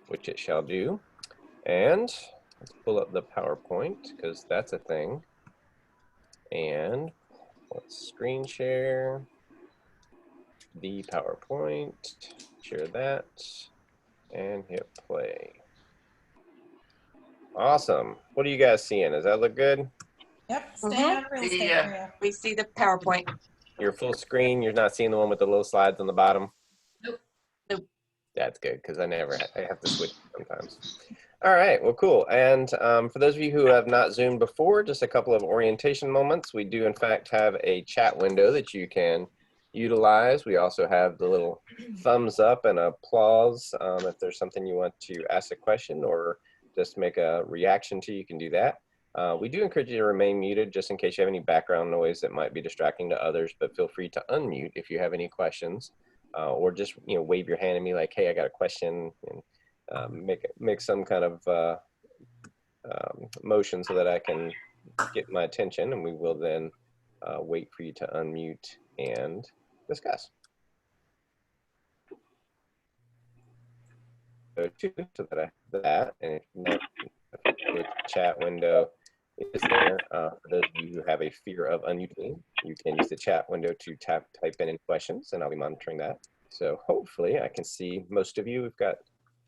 which it shall do. And let's pull up the PowerPoint because that's a thing. And let's screen share the PowerPoint, share that, and hit play. Awesome. What are you guys seeing? Does that look good? Yep, staying out of real estate for you. We see the PowerPoint. Your full screen, you're not seeing the one with the little slides on the bottom? Nope. Nope. That's good because I have to switch sometimes. All right, well, cool. And for those of you who have not Zoomed before, just a couple of orientation moments. We do, in fact, have a chat window that you can utilize. We also have the little thumbs up and applause. If there's something you want to ask a question or just make a reaction to, you can do that. We do encourage you to remain muted just in case you have any background noise that might be distracting to others, but feel free to unmute if you have any questions, or just wave your hand at me like, hey, I got a question, and make some kind of motion so that I can get my attention, and we will then wait for you to unmute and discuss. So that I have that, and the chat window is there. For those of you who have a fear of unmuting, you can use the chat window to type in any questions, and I'll be monitoring that. So hopefully I can see most of you. We've got,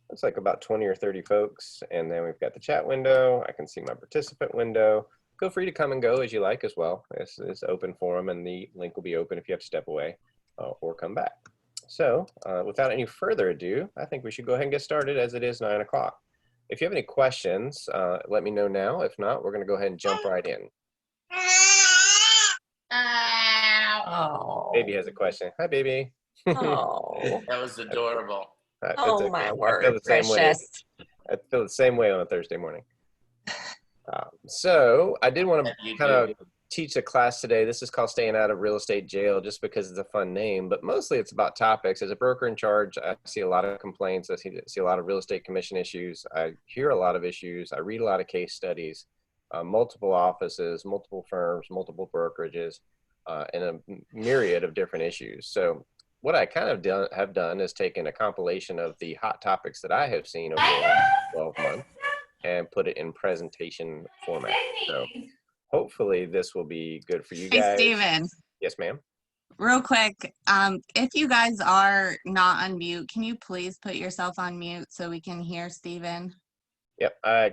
looks like about 20 or 30 folks, and then we've got the chat window. I can see my participant window. Feel free to come and go as you like as well. It's open forum, and the link will be open if you have to step away or come back. So without any further ado, I think we should go ahead and get started as it is 9 o'clock. If you have any questions, let me know now. If not, we're going to go ahead and jump right in. Oh. Baby has a question. Hi, baby. Oh. That was adorable. Oh, my word, precious. I feel the same way on a Thursday morning. So I did want to kind of teach a class today. This is called Staying Out of Real Estate Jail, just because it's a fun name, but mostly it's about topics. As a broker in charge, I see a lot of complaints. I see a lot of real estate commission issues. I hear a lot of issues. I read a lot of case studies, multiple offices, multiple firms, multiple brokerages, and a myriad of different issues. So what I kind of have done is taken a compilation of the hot topics that I have seen over the last 12 months and put it in presentation format. So hopefully this will be good for you guys. Hey, Steven. Yes, ma'am. Real quick, if you guys are not on mute, can you please put yourself on mute so we can hear Steven? Yep, I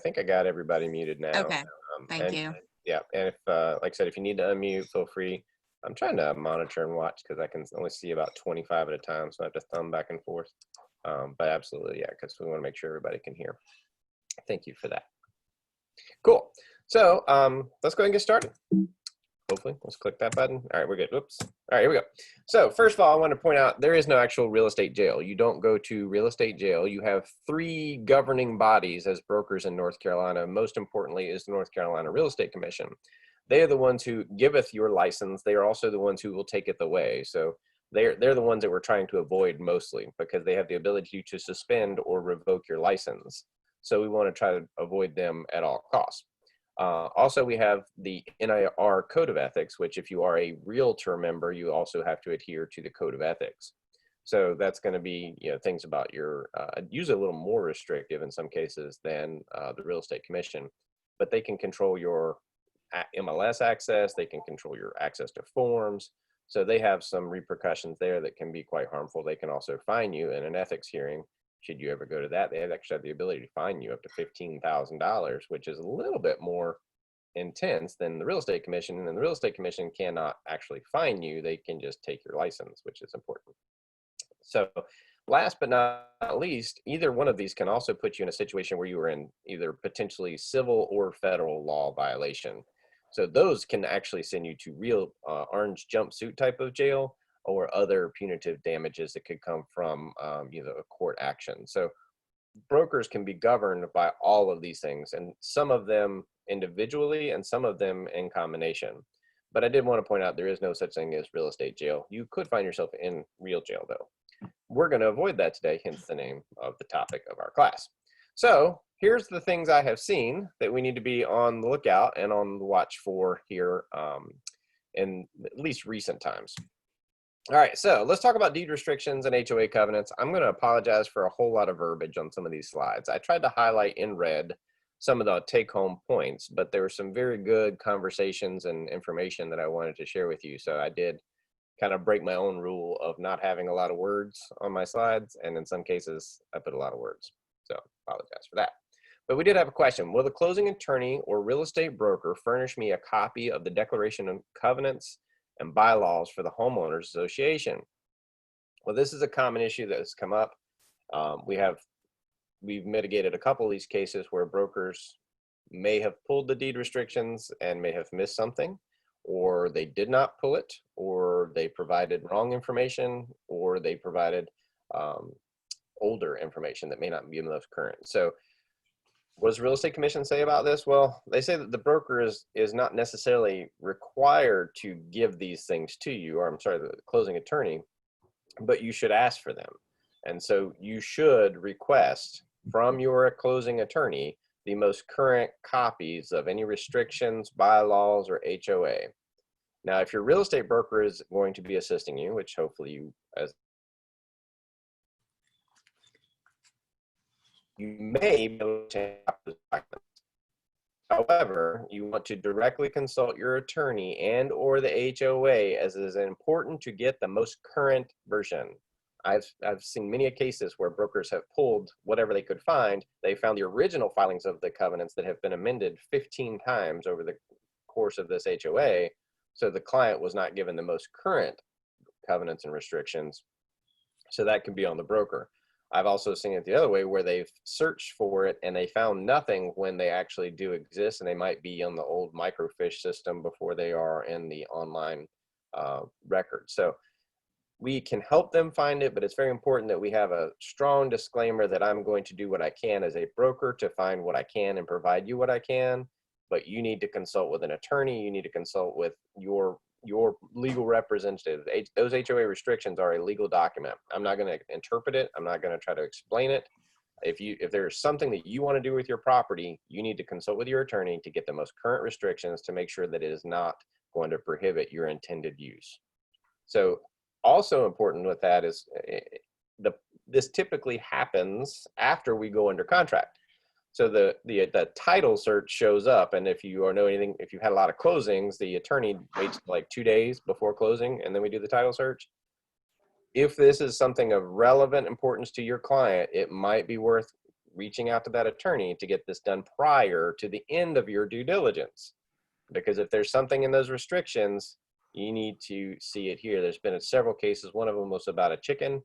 think I got everybody muted now. Okay, thank you. Yeah, and if, like I said, if you need to unmute, feel free. I'm trying to monitor and watch because I can only see about 25 at a time, so I have to thumb back and forth. But absolutely, yeah, because we want to make sure everybody can hear. Thank you for that. Cool. So let's go ahead and get started. Hopefully, let's click that button. All right, we're good. Whoops. All right, here we go. So first of all, I want to point out there is no actual real estate jail. You don't go to real estate jail. You have 3 governing bodies as brokers in North Carolina. Most importantly is the North Carolina Real Estate Commission. They are the ones who giveth your license. They are also the ones who will take it away. So they're the ones that we're trying to avoid mostly because they have the ability to suspend or revoke your license. So we want to try to avoid them at all costs. Also, we have the NIR Code of Ethics, which if you are a realtor member, you also have to adhere to the Code of Ethics. So that's going to be things about your, usually a little more restrictive in some cases than the Real Estate Commission, but they can control your MLS access, they can control your access to forms. So they have some repercussions there that can be quite harmful. They can also fine you in an ethics hearing. Should you ever go to that, they actually have the ability to fine you up to $15,000, which is a little bit more intense than the Real Estate Commission. And the Real Estate Commission cannot actually fine you. They can just take your license, which is important. So last but not least, either one of these can also put you in a situation where you are in either potentially civil or federal law violation. So those can actually send you to real orange jumpsuit type of jail or other punitive damages that could come from a court action. So brokers can be governed by all of these things, and some of them individually and some of them in combination. But I did want to point out there is no such thing as real estate jail. You could find yourself in real jail though. We're going to avoid that today, hence the name of the topic of our class. So here's the things I have seen that we need to be on the lookout and on the watch for here in at least recent times. All right, so let's talk about deed restrictions and HOA covenants. I'm going to apologize for a whole lot of verbiage on some of these slides. I tried to highlight in red some of the take-home points, but there were some very good conversations and information that I wanted to share with you. So I did kind of break my own rule of not having a lot of words on my slides, and in some cases, I put a lot of words. So apologize for that. But we did have a question. Will the closing attorney or real estate broker furnish me a copy of the declaration of covenants and bylaws for the homeowners association? Well, this is a common issue that has come up. We've mitigated a couple of these cases where brokers may have pulled the deed restrictions and may have missed something, or they did not pull it, or they provided wrong information, or they provided older information that may not be most current. So what does the Real Estate Commission say about this? Well, they say that the broker is not necessarily required to give these things to you, or I'm sorry, the closing attorney, but you should ask for them. And so you should request from your closing attorney the most current copies of any restrictions, bylaws, or HOA. Now, if your real estate broker is going to be assisting you, which hopefully you may be able to have those documents. However, you want to directly consult your attorney and or the HOA, as it is important to get the most current version. I've seen many cases where brokers have pulled whatever they could find. They found the original filings of the covenants that have been amended 15 times over the course of this HOA. So the client was not given the most current covenants and restrictions. So that can be on the broker. I've also seen it the other way where they've searched for it and they found nothing when they actually do exist, and they might be on the old microfiche system before they are in the online record. So we can help them find it, but it's very important that we have a strong disclaimer that I'm going to do what I can as a broker to find what I can and provide you what I can, but you need to consult with an attorney. You need to consult with your legal representative. Those HOA restrictions are a legal document. I'm not going to interpret it. I'm not going to try to explain it. If there's something that you want to do with your property, you need to consult with your attorney to get the most current restrictions to make sure that it is not going to prohibit your intended use. So also important with that is this typically happens after we go under contract. So the title search shows up, and if you know anything, if you've had a lot of closings, the attorney waits like 2 days before closing, and then we do the title search. If this is something of relevant importance to your client, it might be worth reaching out to that attorney to get this done prior to the end of your due diligence. Because if there's something in those restrictions, you need to see it here. There's been several cases. One of them was about a chicken.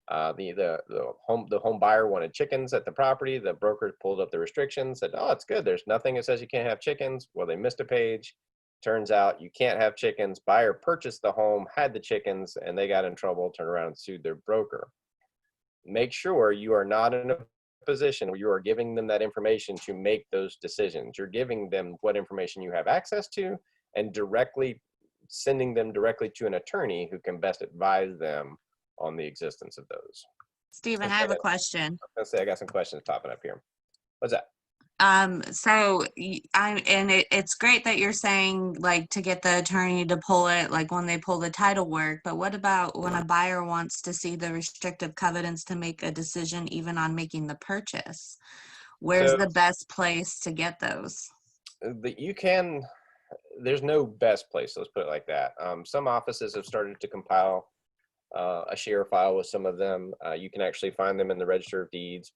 The home buyer wanted chickens at the property. The broker pulled up the restrictions, said, oh, it's good. There's nothing that says you can't have chickens. Well, they missed a page. Turns out you can't have chickens. Buyer purchased the home, had the chickens, and they got in trouble, turned around and sued their broker. Make sure you are not in a position where you are giving them that information to make those decisions. You're giving them what information you have access to and directly sending them directly to an attorney who can best advise them on the existence of those. Stephen, I have a question. Let's say I got some questions popping up here. What's that? It's great that you're saying like to get the attorney to pull it, like when they pull the title work, but what about when a buyer wants to see the restrictive covenants to make a decision even on making the purchase? Where's the best place to get those? There's no best place, let's put it like that. Some offices have started to compile a share file with some of them. You can actually find them in the Register of Deeds.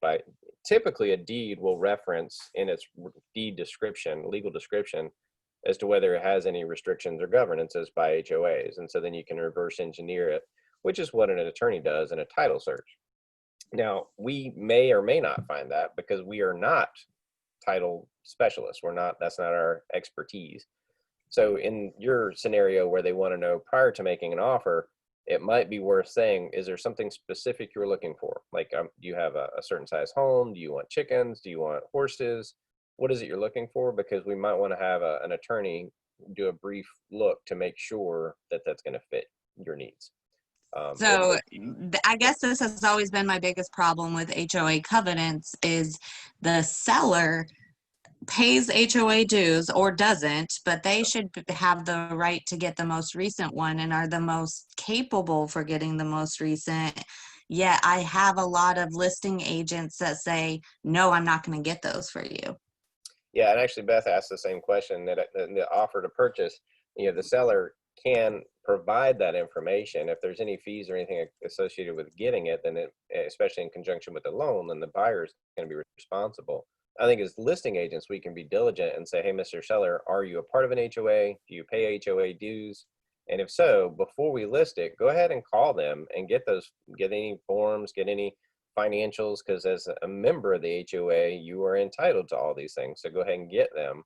Typically a deed will reference in its deed description, legal description, as to whether it has any restrictions or governances by HOAs. And so then you can reverse engineer it, which is what an attorney does in a title search. Now, we may or may not find that because we are not title specialists. That's not our expertise. So in your scenario where they want to know prior to making an offer, it might be worth saying, is there something specific you're looking for? Like, do you have a certain size home? Do you want chickens? Do you want horses? What is it you're looking for? Because we might want to have an attorney do a brief look to make sure that that's going to fit your needs. I guess this has always been my biggest problem with HOA covenants is the seller pays HOA dues or doesn't, but they should have the right to get the most recent one and are the most capable for getting the most recent. Yet I have a lot of listing agents that say, no, I'm not going to get those for you. Yeah, and actually Beth asked the same question, that the offer to purchase, the seller can provide that information. If there's any fees or anything associated with getting it, then especially in conjunction with the loan, then the buyer is going to be responsible. I think as listing agents, we can be diligent and say, hey, Mr. Seller, are you a part of an HOA? Do you pay HOA dues? And if so, before we list it, go ahead and call them and get any forms, get any financials, because as a member of the HOA, you are entitled to all these things. So go ahead and get them,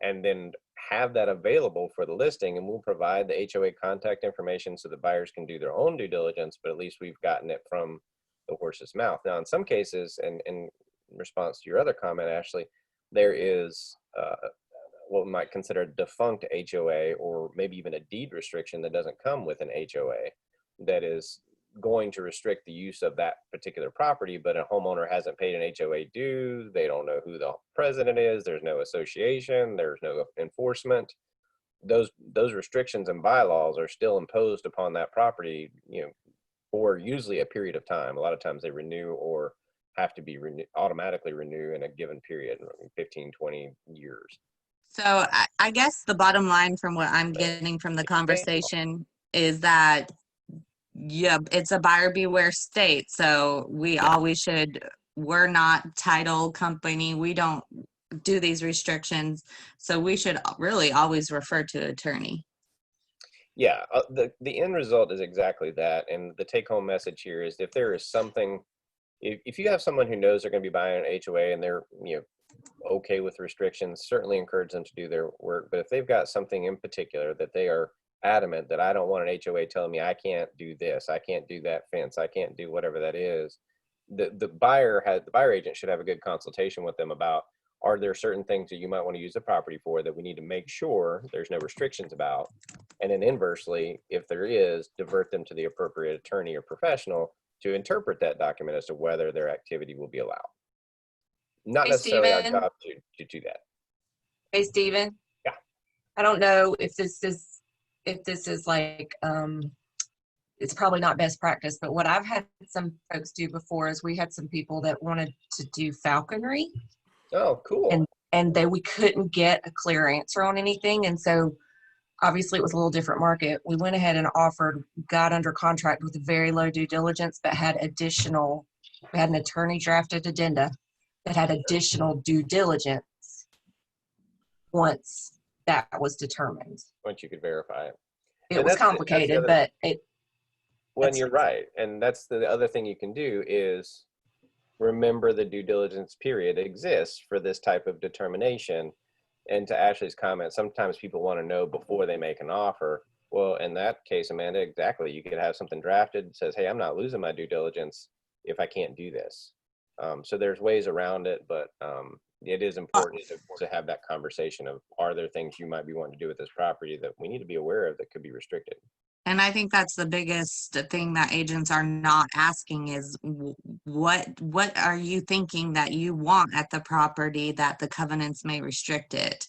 and then have that available for the listing, and we'll provide the HOA contact information so the buyers can do their own due diligence, but at least we've gotten it from the horse's mouth. Now, in some cases, and in response to your other comment, Ashley, there is what we might consider a defunct HOA, or maybe even a deed restriction that doesn't come with an HOA, that is going to restrict the use of that particular property, but a homeowner hasn't paid an HOA due. They don't know who the president is. There's no association. There's no enforcement. Those restrictions and bylaws are still imposed upon that property, for usually a period of time. A lot of times they renew or have to be automatically renew in a given period, 15, 20 years. So I guess the bottom line from what I'm getting from the conversation is that, yeah, it's a buyer beware state. So we always we're not title company. We don't do these restrictions. So we should really always refer to an attorney. Yeah, the end result is exactly that. And the take home message here is, if there is something, if you have someone who knows they're going to be buying an HOA and they're, okay with restrictions, certainly encourage them to do their work. But if they've got something in particular that they are adamant that I don't want an HOA telling me I can't do this, I can't do that fence, I can't do whatever that is, the buyer agent should have a good consultation with them about, are there certain things that you might want to use the property for that we need to make sure there's no restrictions about? And then inversely, if there is, divert them to the appropriate attorney or professional to interpret that document as to whether their activity will be allowed. Not Hey, necessarily our Steven. job to do that. Hey, Steven. Yeah. I don't know if this is like, it's probably not best practice, but what I've had some folks do before is, we had some people that wanted to do falconry. Oh, cool. And we couldn't get a clear answer on anything. And so obviously it was a little different market. We went ahead and got under contract with a very low due diligence, but we had an attorney drafted addenda that had additional due diligence once that was determined. Once you could verify it. It was complicated, but when you're right. And that's the other thing you can do is remember the due diligence period exists for this type of determination. And to Ashley's comment, sometimes people want to know before they make an offer. Well, in that case, Amanda, exactly. You could have something drafted that says, hey, I'm not losing my due diligence if I can't do this. So there's ways around it, but it is important to have that conversation of, are there things you might be wanting to do with this property that we need to be aware of that could be restricted? And I think that's the biggest thing that agents are not asking is, what are you thinking that you want at the property that the covenants may restrict it?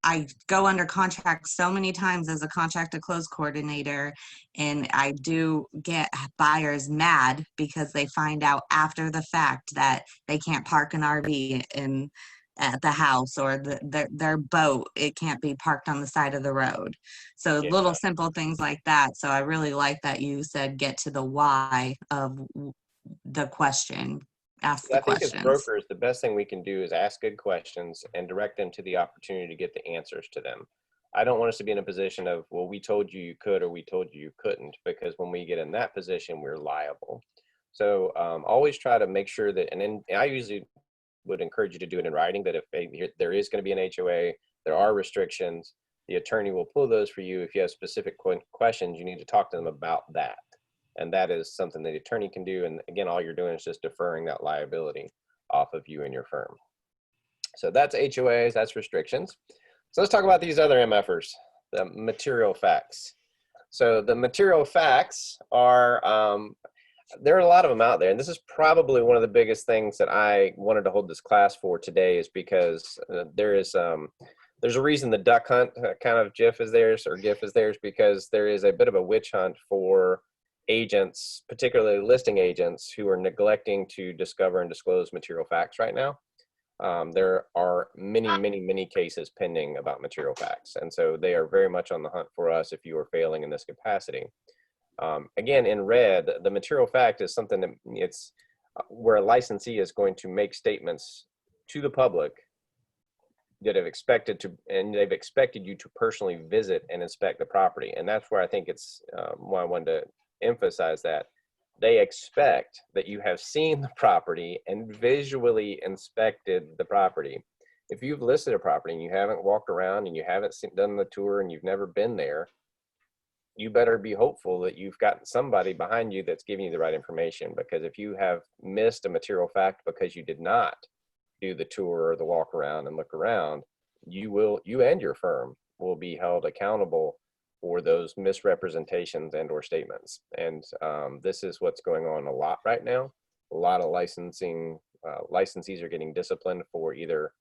I go under contract so many times as a contract to close coordinator, and I do get buyers mad because they find out after the fact that they can't park an RV at the house, or their boat, it can't be parked on the side of the road. So Yeah. Little simple things like that. So I really like that you said get to the why of the question. Ask the questions. I think as brokers, the best thing we can do is ask good questions and direct them to the opportunity to get the answers to them. I don't want us to be in a position of, well, we told you you could, or we told you you couldn't, because when we get in that position, we're liable. So always try to make sure that, and then I usually would encourage you to do it in writing, that if there is going to be an HOA, there are restrictions, the attorney will pull those for you. If you have specific questions, you need to talk to them about that. And that is something that the attorney can do. And again, all you're doing is just deferring that liability off of you and your firm. So that's HOAs, that's restrictions. So let's talk about these other MFers, the material facts. So the material facts are, there are a lot of them out there, and this is probably one of the biggest things that I wanted to hold this class for today, is because there's a reason the duck hunt kind of GIF is theirs, or GIF is theirs, because there is a bit of a witch hunt for agents, particularly listing agents, who are neglecting to discover and disclose material facts right now. There are many cases pending about material facts, and so they are very much on the hunt for us if you are failing in this capacity. Again, in red, the material fact is something that it's where a licensee is going to make statements to the public that have expected to, and they've expected you to personally visit and inspect the property. And that's where I think it's why I wanted to emphasize that they expect that you have seen the property and visually inspected the property. If you've listed a property and you haven't walked around and you haven't done the tour and you've never been there, you better be hopeful that you've got somebody behind you that's giving you the right information. Because if you have missed a material fact because you did not do the tour or the walk around and look around, you and your firm will be held accountable for those misrepresentations and or statements. And this is what's going on a lot right now. A lot of licensees are getting disciplined for either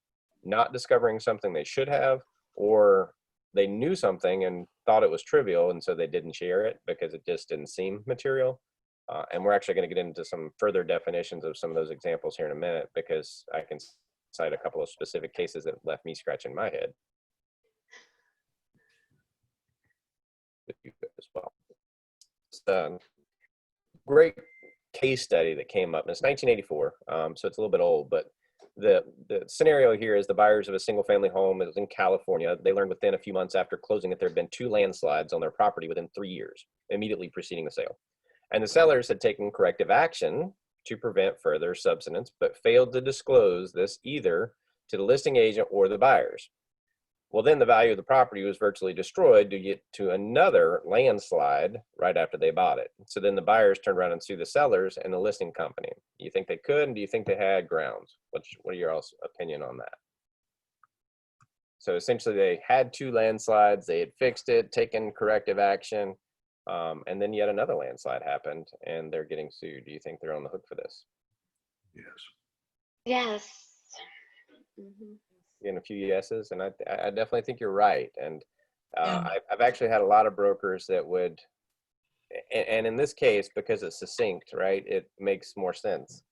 not discovering something they should have, or they knew something and thought it was trivial, and so they didn't share it because it just didn't seem material. And we're actually going to get into some further definitions of some of those examples here in a minute, because I can cite a couple of specific cases that left me scratching my head as well. It's a great case study that came up, and it's 1984, so it's a little bit old, but the scenario here is the buyers of a single family home. It was in California. They learned within a few months after closing that there had been 2 landslides on their property within 3 years, immediately preceding the sale. And the sellers had taken corrective action to prevent further subsidence, but failed to disclose this either to the listing agent or the buyers. Well, then the value of the property was virtually destroyed to get to another landslide right after they bought it. So then the buyers turned around and sued the sellers and the listing company. Do you think they could, and do you think they had grounds? What are your all's opinion on that? So essentially they had 2 landslides, they had fixed it, taken corrective action, and then yet another landslide happened and they're getting sued. Do you think they're on the hook for this? Yes. Yes. Mm-hmm. Getting a few yeses, and I definitely think you're right. And I've actually had a lot of brokers that would, and in this case, because it's succinct, right, it makes more sense.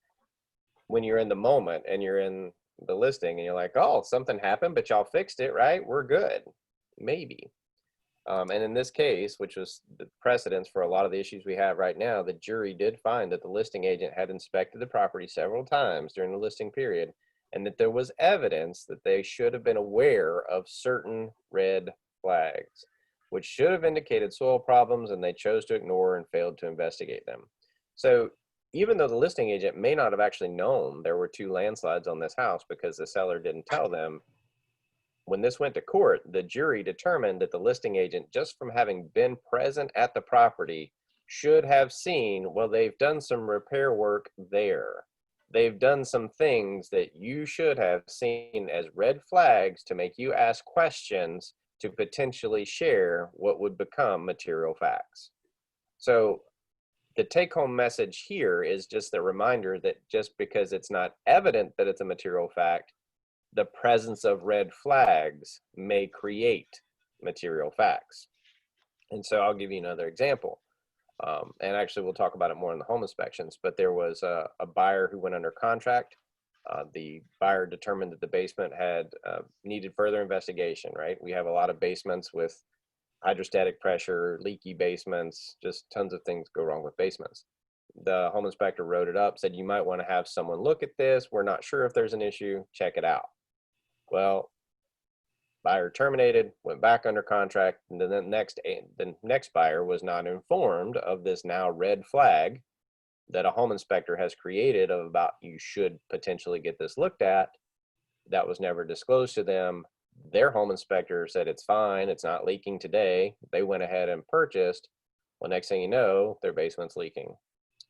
When you're in the moment and you're in the listing and you're like, oh, something happened, but y'all fixed it, right? We're good. Maybe. And in this case, which was the precedence for a lot of the issues we have right now, the jury did find that the listing agent had inspected the property several times during the listing period, and that there was evidence that they should have been aware of certain red flags, which should have indicated soil problems, and they chose to ignore and failed to investigate them. So even though the listing agent may not have actually known there were 2 landslides on this house because the seller didn't tell them, when this went to court, the jury determined that the listing agent, just from having been present at the property, should have seen, well, they've done some repair work there. They've done some things that you should have seen as red flags to make you ask questions to potentially share what would become material facts. So the take-home message here is just the reminder that just because it's not evident that it's a material fact, the presence of red flags may create material facts. And so I'll give you another example. And actually, we'll talk about it more in the home inspections, but there was a buyer who went under contract. The buyer determined that the basement had needed further investigation, right? We have a lot of basements with hydrostatic pressure, leaky basements, just tons of things go wrong with basements. The home inspector wrote it up, said, you might want to have someone look at this. We're not sure if there's an issue. Check it out. Well, buyer terminated, went back under contract, and then the next buyer was not informed of this now red flag that a home inspector has created of about you should potentially get this looked at. That was never disclosed to them. Their home inspector said it's fine, it's not leaking today. They went ahead and purchased. Well, next thing you know, their basement's leaking.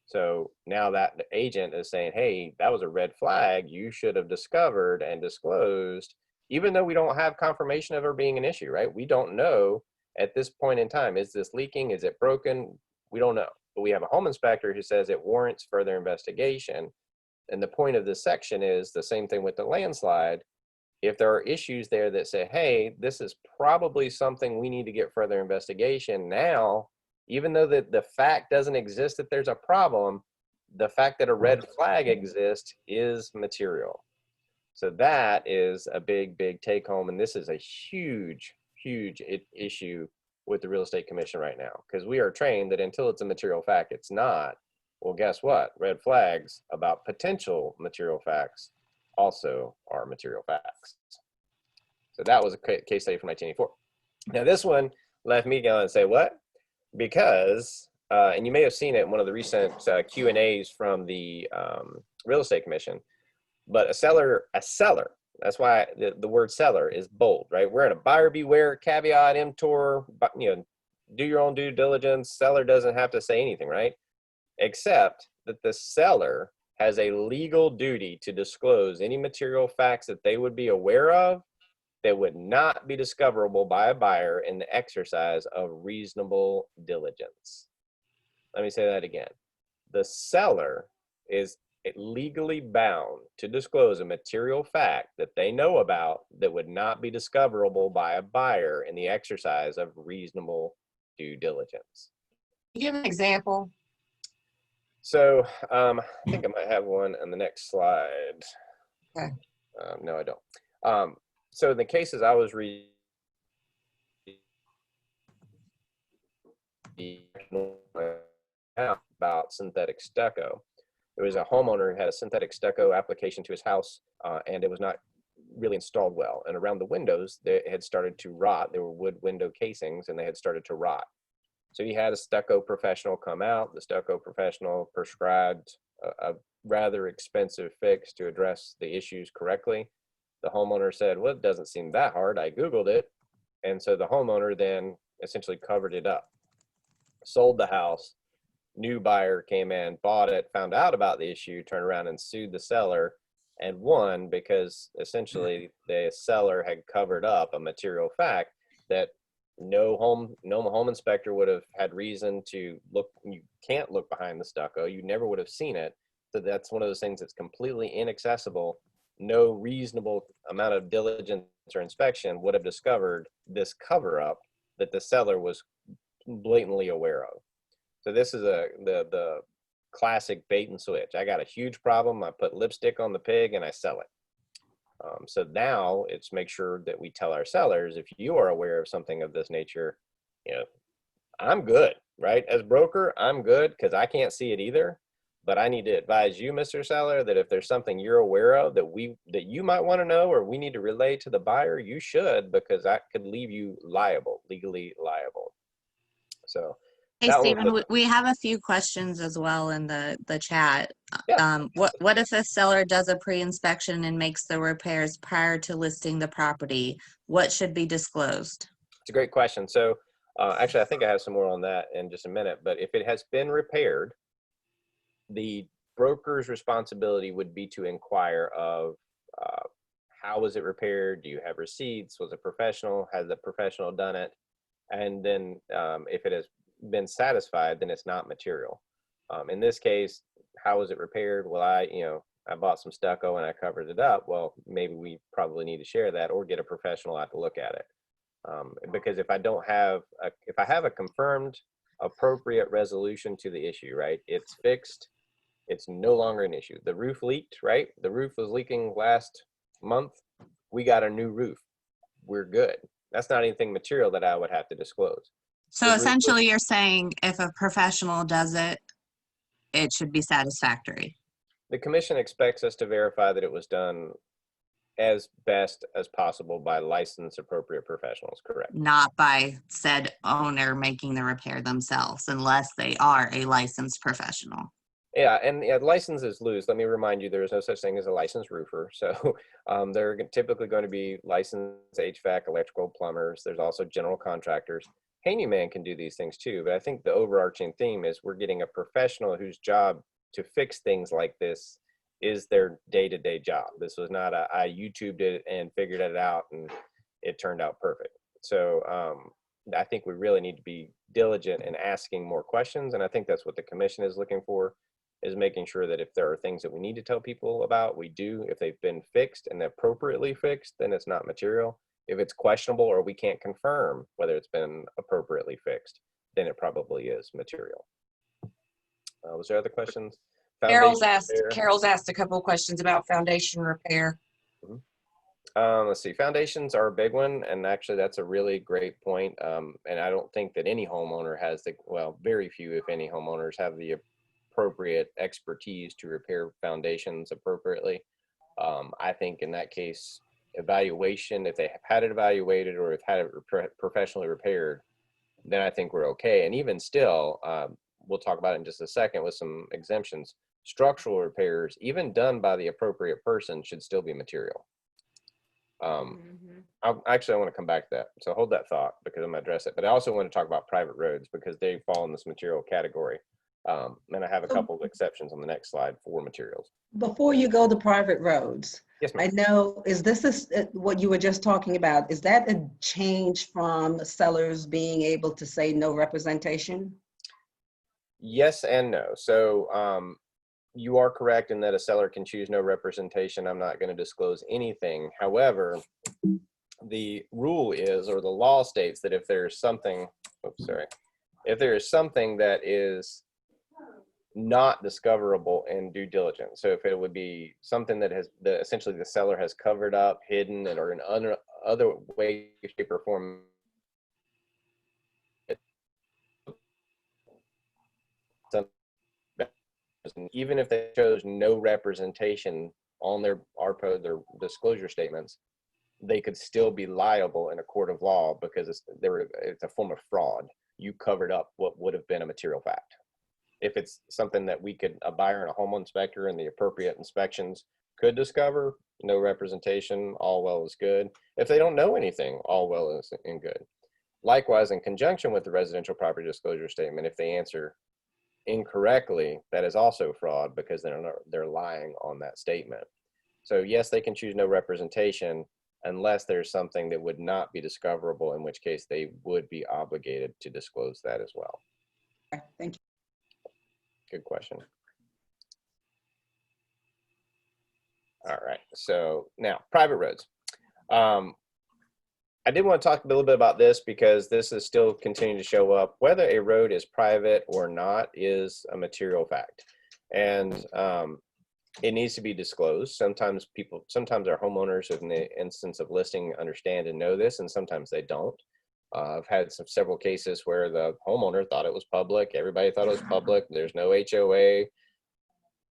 So now that the agent is saying, hey, that was a red flag you should have discovered and disclosed, even though we don't have confirmation of it being an issue, right? We don't know at this point in time, is this leaking? Is it broken? We don't know. but we have a home inspector who says it warrants further investigation. And the point of this section is the same thing with the landslide. If there are issues there that say, hey, this is probably something we need to get further investigation now, even though the fact doesn't exist that there's a problem, the fact that a red flag exists is material. So that is a big, big take home. And this is a huge, huge issue with the Real Estate Commission right now, because we are trained that until it's a material fact, it's not. Well, guess what? Red flags about potential material facts also are material facts. So that was a case study from 1984. Now this one left me going and say, what? Because, and you may have seen it in one of the recent Q&As from the Real Estate Commission, but a seller, that's why the word seller is bold, right? We're in a buyer beware, caveat emptor, do your own due diligence. Seller doesn't have to say anything, right? Except that the seller has a legal duty to disclose any material facts that they would be aware of that would not be discoverable by a buyer in the exercise of reasonable diligence. Let me say that again. The seller is legally bound to disclose a material fact that they know about that would not be discoverable by a buyer in the exercise of reasonable due diligence. Give an example. So I think I might have one on the next slide. Okay. No, I don't. So in the cases I was reading about synthetic stucco, there was a homeowner who had a synthetic stucco application to his house, and it was not really installed well. And around the windows, they had started to rot. They were wood window casings, and they had started to rot. So he had a stucco professional come out. The stucco professional prescribed a rather expensive fix to address the issues correctly. The homeowner said, well, it doesn't seem that hard. I Googled it. And so the homeowner then essentially covered it up, sold the house. New buyer came in, bought it, found out about the issue, turned around and sued the seller and won, because essentially the seller had covered up a material fact that no home inspector would have had reason to look. You can't look behind the stucco. You never would have seen it. So that's one of those things that's completely inaccessible. No reasonable amount of diligence or inspection would have discovered this cover up that the seller was blatantly aware of. So this is the classic bait and switch. I got a huge problem. I put lipstick on the pig and I sell it. So now it's make sure that we tell our sellers, if you are aware of something of this nature, I'm good, right? As broker, I'm good because I can't see it either. But I need to advise you, Mr. Seller, that if there's something you're aware of that you might want to know, or we need to relay to the buyer, you should, because that could leave you legally liable. So. Hey, Stephen, we have a few questions as well in the chat. Yeah. What if a seller does a pre-inspection and makes the repairs prior to listing the property? What should be disclosed? It's a great question. So actually, I think I have some more on that in just a minute. But if it has been repaired, the broker's responsibility would be to inquire of how was it repaired? Do you have receipts? Was it professional? Has the professional done it? And then if it has been satisfied, then it's not material. In this case, how was it repaired? Well, I bought some stucco and I covered it up. Well, maybe we probably need to share that or get a professional out to look at it. Because if I have a confirmed appropriate resolution to the issue, right? It's fixed. It's no longer an issue. The roof leaked, right? The roof was leaking last month. We got a new roof. We're good. That's not anything material that I would have to disclose. So essentially you're saying if a professional does it, it should be satisfactory. The commission expects us to verify that it was done as best as possible by licensed appropriate professionals, correct? Not by said owner making the repair themselves, unless they are a licensed professional. Yeah, and license is loose. Let me remind you, there is no such thing as a licensed roofer. So they're typically going to be licensed HVAC, electrical, plumbers. There's also general contractors. Handyman can do these things too, but I think the overarching theme is we're getting a professional whose job to fix things like this is their day-to-day job. This was not I YouTubed it and figured it out and it turned out perfect. So I think we really need to be diligent in asking more questions. And I think that's what the commission is looking for, is making sure that if there are things that we need to tell people about, we do. If they've been fixed and appropriately fixed, then it's not material. If it's questionable or we can't confirm whether it's been appropriately fixed, then it probably is material. Was there other questions? Carol's Foundation asked a couple of questions about foundation repair. Let's see, foundations are a big one, and actually that's a really great point. And I don't think that any homeowner has the, well, very few, if any, homeowners have the appropriate expertise to repair foundations appropriately. I think in that case, evaluation, if they have had it evaluated or have had it professionally repaired, then I think we're okay. And even still, we'll talk about it in just a second with some exemptions. Structural repairs, even done by the appropriate person, should still be material. I want to come back to that. So hold that thought, because I'm going to address it. But I also want to talk about private roads, because they fall in this material category. And I have a couple of exceptions on the next slide for materials. Before you go to private roads, Yes, ma'am. I know, is this what you were just talking about? Is that a change from sellers being able to say no representation? Yes and no. So you are correct in that a seller can choose no representation. I'm not going to disclose anything. However, the rule is, or the law states, that if there's something, if there is something that is not discoverable in due diligence, so if it would be something that has essentially the seller has covered up, hidden, or in other way, shape, or form, even if they chose no representation on their ARPO, their disclosure statements, they could still be liable in a court of law, because it's a form of fraud. You covered up what would have been a material fact. If it's something that a buyer and a home inspector and the appropriate inspections could discover, no representation, all well is good. If they don't know anything, all well is and good. Likewise, in conjunction with the residential property disclosure statement, if they answer incorrectly, that is also fraud, because they're lying on that statement. So yes, they can choose no representation unless there's something that would not be discoverable, in which case they would be obligated to disclose that as well. Thank you. Good question. All right, so now private roads. I did want to talk a little bit about this, because this is still continuing to show up. Whether a road is private or not is a material fact, and it needs to be disclosed. Sometimes our homeowners in the instance of listing understand and know this, and sometimes they don't. I've had several cases where the homeowner thought it was public. Everybody thought it was public. There's no HOA.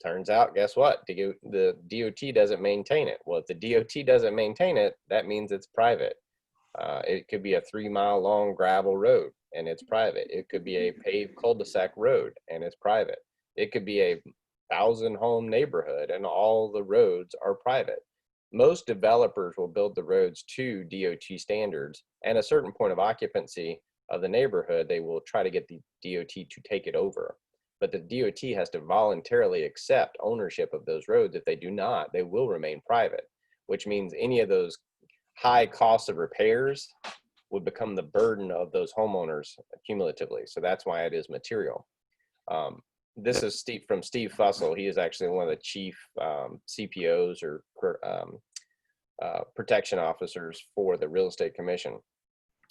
Turns out, guess what? The DOT doesn't maintain it. Well, if the DOT doesn't maintain it, that means it's private. It could be a 3-mile long gravel road and it's private. It could be a paved cul-de-sac road and it's private. It could be a 1,000-home neighborhood and all the roads are private. Most developers will build the roads to DOT standards, and a certain point of occupancy of the neighborhood, they will try to get the DOT to take it over. But the DOT has to voluntarily accept ownership of those roads. If they do not, they will remain private, which means any of those high costs of repairs would become the burden of those homeowners cumulatively. So that's why it is material. This is from Steve Fussell. He is actually one of the chief CPOs or protection officers for the Real Estate Commission.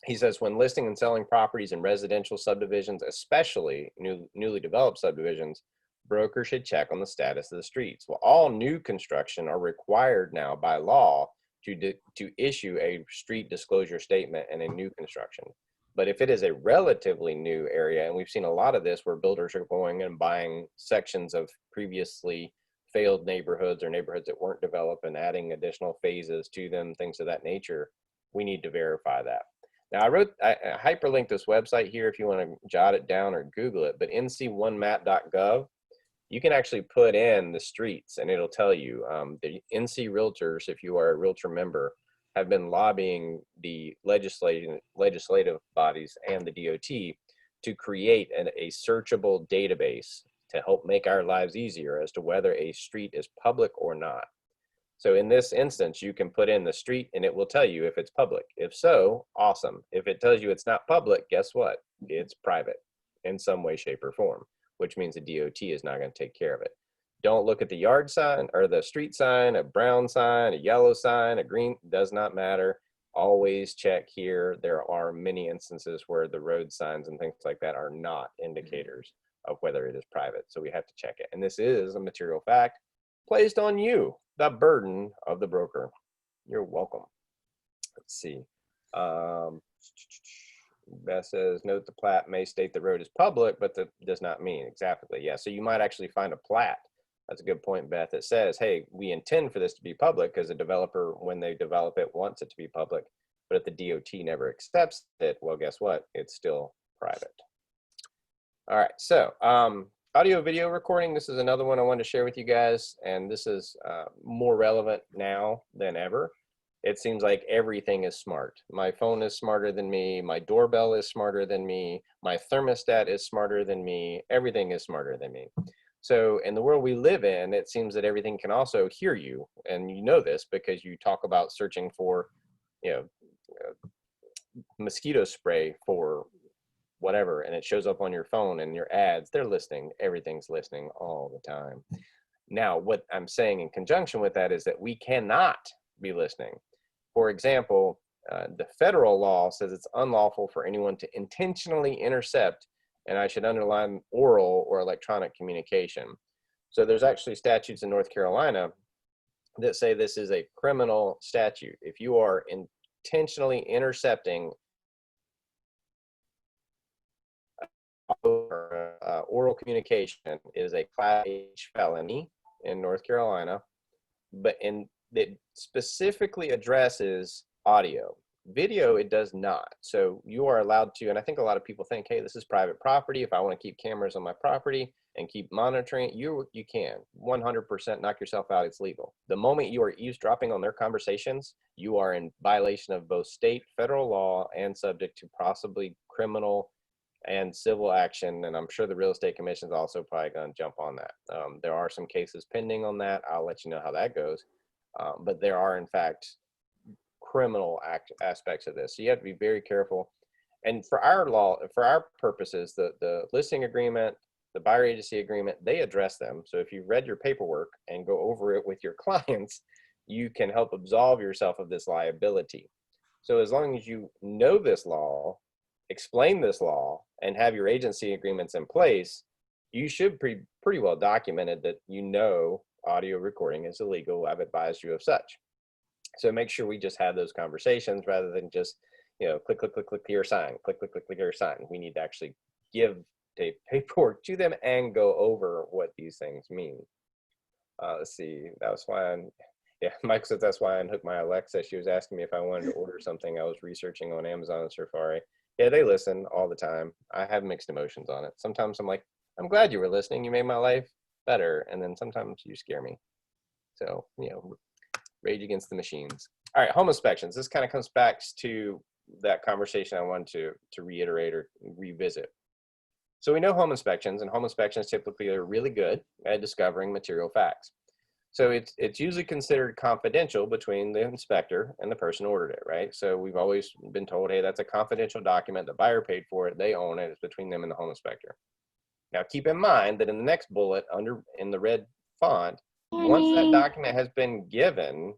He says, when listing and selling properties in residential subdivisions, especially newly developed subdivisions, brokers should check on the status of the streets. Well, all new construction are required now by law to issue a street disclosure statement in a new construction. But if it is a relatively new area, and we've seen a lot of this where builders are going and buying sections of previously failed neighborhoods or neighborhoods that weren't developed and adding additional phases to them, things of that nature, we need to verify that. Now, I hyperlinked this website here if you want to jot it down or Google it, but nc1map.gov, you can actually put in the streets and it'll tell you. The NC Realtors, if you are a Realtor member, have been lobbying the legislative bodies and the DOT to create a searchable database to help make our lives easier as to whether a street is public or not. So in this instance, you can put in the street and it will tell you if it's public. If so, awesome. If it tells you it's not public, guess what? It's private in some way, shape, or form, which means the DOT is not going to take care of it. Don't look at the yard sign or the street sign, a brown sign, a yellow sign, a green, does not matter. Always check here. There are many instances where the road signs and things like that are not indicators of whether it is private. So we have to check it. And this is a material fact placed on you, the burden of the broker. You're welcome. Let's see. Beth says, note the plat may state the road is public, but that does not mean exactly. Yeah, so you might actually find a plat. That's a good point, Beth. It says, hey, we intend for this to be public because the developer, when they develop it, wants it to be public. But if the DOT never accepts it, well, guess what? It's still private. All right, so audio video recording. This is another one I wanted to share with you guys. And this is more relevant now than ever. It seems like everything is smart. My phone is smarter than me. My doorbell is smarter than me. My thermostat is smarter than me. Everything is smarter than me. So in the world we live in, it seems that everything can also hear you. And you know this because you talk about searching for, mosquito spray for whatever, and it shows up on your phone and your ads, they're listening. Everything's listening all the time. Now, what I'm saying in conjunction with that is that we cannot be listening. For example, the federal law says it's unlawful for anyone to intentionally intercept, and I should underline oral or electronic communication. So there's actually statutes in North Carolina that say this is a criminal statute. If you are intentionally intercepting oral communication, it is a Class H felony in North Carolina, but it specifically addresses audio. Video, it does not. So you are allowed to, and I think a lot of people think, hey, this is private property. If I want to keep cameras on my property and keep monitoring it, you can 100% knock yourself out. It's legal. The moment you are eavesdropping on their conversations, you are in violation of both state, federal law, and subject to possibly criminal and civil action. And I'm sure the real estate commission is also probably going to jump on that. There are some cases pending on that. I'll let you know how that goes. But there are, in fact, criminal aspects of this. So you have to be very careful. And for our law, for our purposes, the listing agreement, the buyer agency agreement, they address them. So if you've read your paperwork and go over it with your clients, you can help absolve yourself of this liability. So as long as you know this law, explain this law, and have your agency agreements in place, you should be pretty well documented that you know audio recording is illegal. I've advised you of such. So make sure we just have those conversations rather than just, click, click, click, click here, sign, click, click, click, click here, sign. We need to actually give the paperwork to them and go over what these things mean. Let's see, that was why Mike says that's why I unhooked my Alexa. She was asking me if I wanted to order something I was researching on Amazon and Safari. Yeah, they listen all the time. I have mixed emotions on it. Sometimes I'm like, I'm glad you were listening. You made my life better. And then sometimes you scare me. So, rage against the machines. All right, home inspections. This kind of comes back to that conversation I wanted to reiterate or revisit. So we know home inspections, and home inspections typically are really good at discovering material facts. So it's usually considered confidential between the inspector and the person who ordered it, right? So we've always been told, hey, that's a confidential document. The buyer paid for it. They own it. It's between them and the home inspector. Now, keep in mind that in the next bullet in the red font, once that document has been given,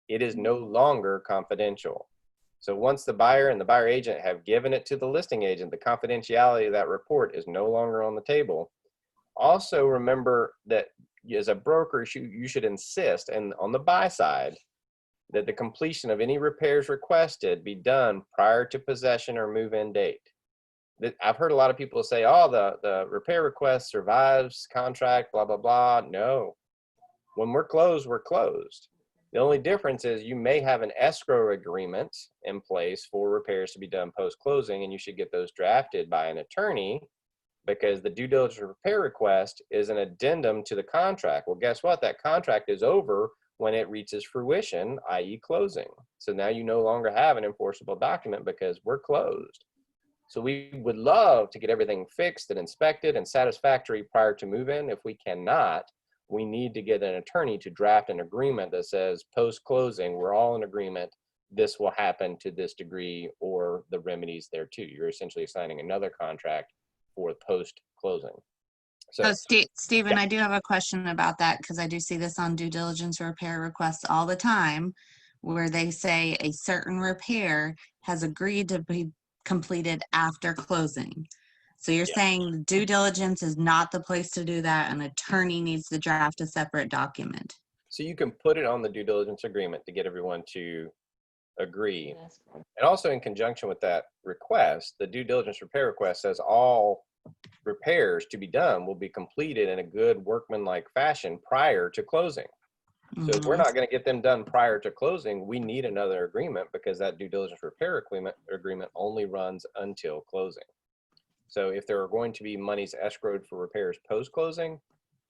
it is no longer confidential. So once the buyer and the buyer agent have given it to the listing agent, the confidentiality of that report is no longer on the table. Also remember that as a broker, you should insist, and on the buy side, that the completion of any repairs requested be done prior to possession or move-in date. I've heard a lot of people say, oh, the repair request survives contract, blah, blah, blah. No. When we're closed, we're closed. The only difference is you may have an escrow agreement in place for repairs to be done post-closing, and you should get those drafted by an attorney because the due diligence repair request is an addendum to the contract. Well, guess what? That contract is over when it reaches fruition, i.e. closing. So now you no longer have an enforceable document because we're closed. So we would love to get everything fixed and inspected and satisfactory prior to move-in. If we cannot, we need to get an attorney to draft an agreement that says post-closing, we're all in agreement, this will happen to this degree, or the remedies there too. You're essentially signing another contract for post-closing. So, Stephen, yeah. I do have a question about that because I do see this on due diligence repair requests all the time, where they say a certain repair has agreed to be completed after closing. So you're saying due diligence is not the place to do that. An attorney needs to draft a separate document. So you can put it on the due diligence agreement to get everyone to agree. And also in conjunction with that request, the due diligence repair request says all repairs to be done will be completed in a good workmanlike fashion prior to closing. So if we're not going to get them done prior to closing, we need another agreement, because that due diligence repair agreement only runs until closing. So if there are going to be monies escrowed for repairs post-closing,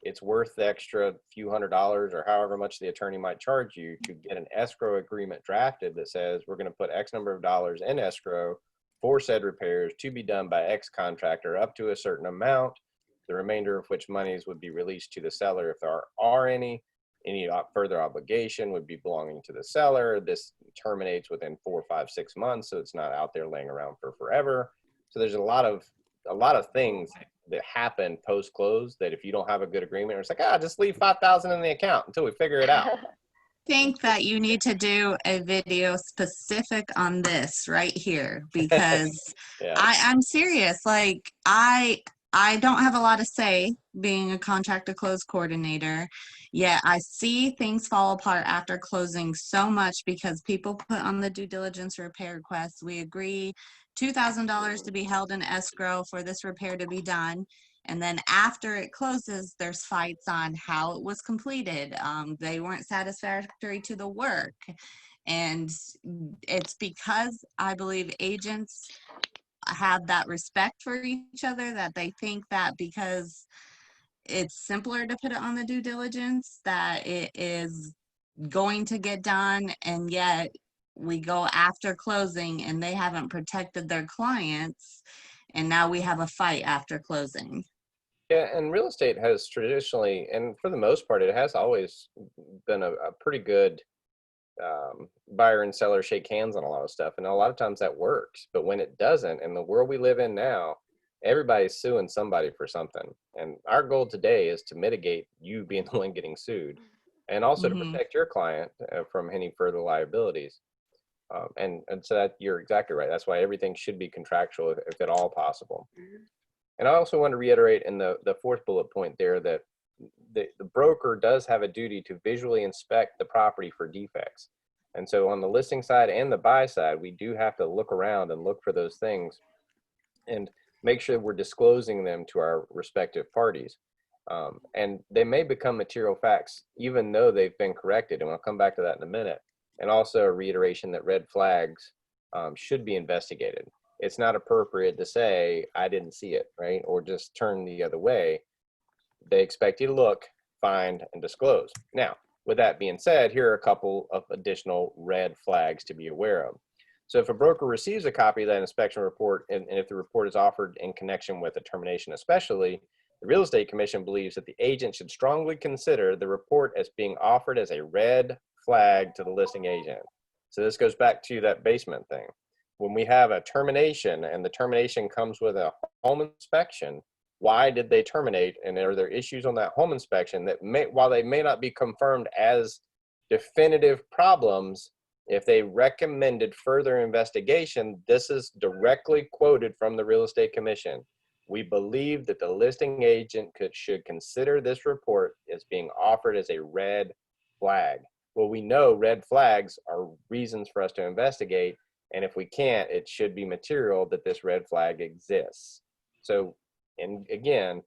it's worth the extra few $100s or however much the attorney might charge you to get an escrow agreement drafted that says we're going to put X number of dollars in escrow for said repairs to be done by X contractor up to a certain amount, the remainder of which monies would be released to the seller if there are any. Any further obligation would be belonging to the seller. This terminates within 4, 5, 6 months, so it's not out there laying around for forever. So there's a lot of things that happen post-close that if you don't have a good agreement, it's like, just leave 5,000 in the account until we figure it out. Think that you need to do a video specific on this right here, because I'm serious. Like I don't have a lot to say being a contract to close coordinator, yet I see things fall apart after closing so much because people put on the due diligence repair request, we agree $2,000 to be held in escrow for this repair to be done. And then after it closes, there's fights on how it was completed. They weren't satisfactory to the work. And it's because I believe agents have that respect for each other that they think that because it's simpler to put it on the due diligence, that it is going to get done. And yet we go after closing and they haven't protected their clients. And now we have a fight after closing. Yeah, and real estate has traditionally, and for the most part, it has always been a pretty good buyer and seller shake hands on a lot of stuff. And a lot of times that works. But when it doesn't, in the world we live in now, everybody's suing somebody for something. And our goal today is to mitigate you being the one getting sued, and also to protect your client from any further liabilities. And so that you're exactly right. That's why everything should be contractual if at all possible. And I also want to reiterate in the fourth bullet point there that the broker does have a duty to visually inspect the property for defects. And so on the listing side and the buy side, we do have to look around and look for those things and make sure we're disclosing them to our respective parties. And they may become material facts even though they've been corrected. And I'll come back to that in a minute. And also a reiteration that red flags should be investigated. It's not appropriate to say, I didn't see it, right? Or just turn the other way. They expect you to look, find, and disclose. Now, with that being said, here are a couple of additional red flags to be aware of. So if a broker receives a copy of that inspection report, and if the report is offered in connection with a termination especially, the Real Estate Commission believes that the agent should strongly consider the report as being offered as a red flag to the listing agent. So this goes back to that basement thing. When we have a termination and the termination comes with a home inspection, why did they terminate? And are there issues on that home inspection that while they may not be confirmed as definitive problems, if they recommended further investigation, this is directly quoted from the Real Estate Commission. We believe that the listing agent should consider this report as being offered as a red flag. Well, we know red flags are reasons for us to investigate. And if we can't, it should be material that this red flag exists. So, and again,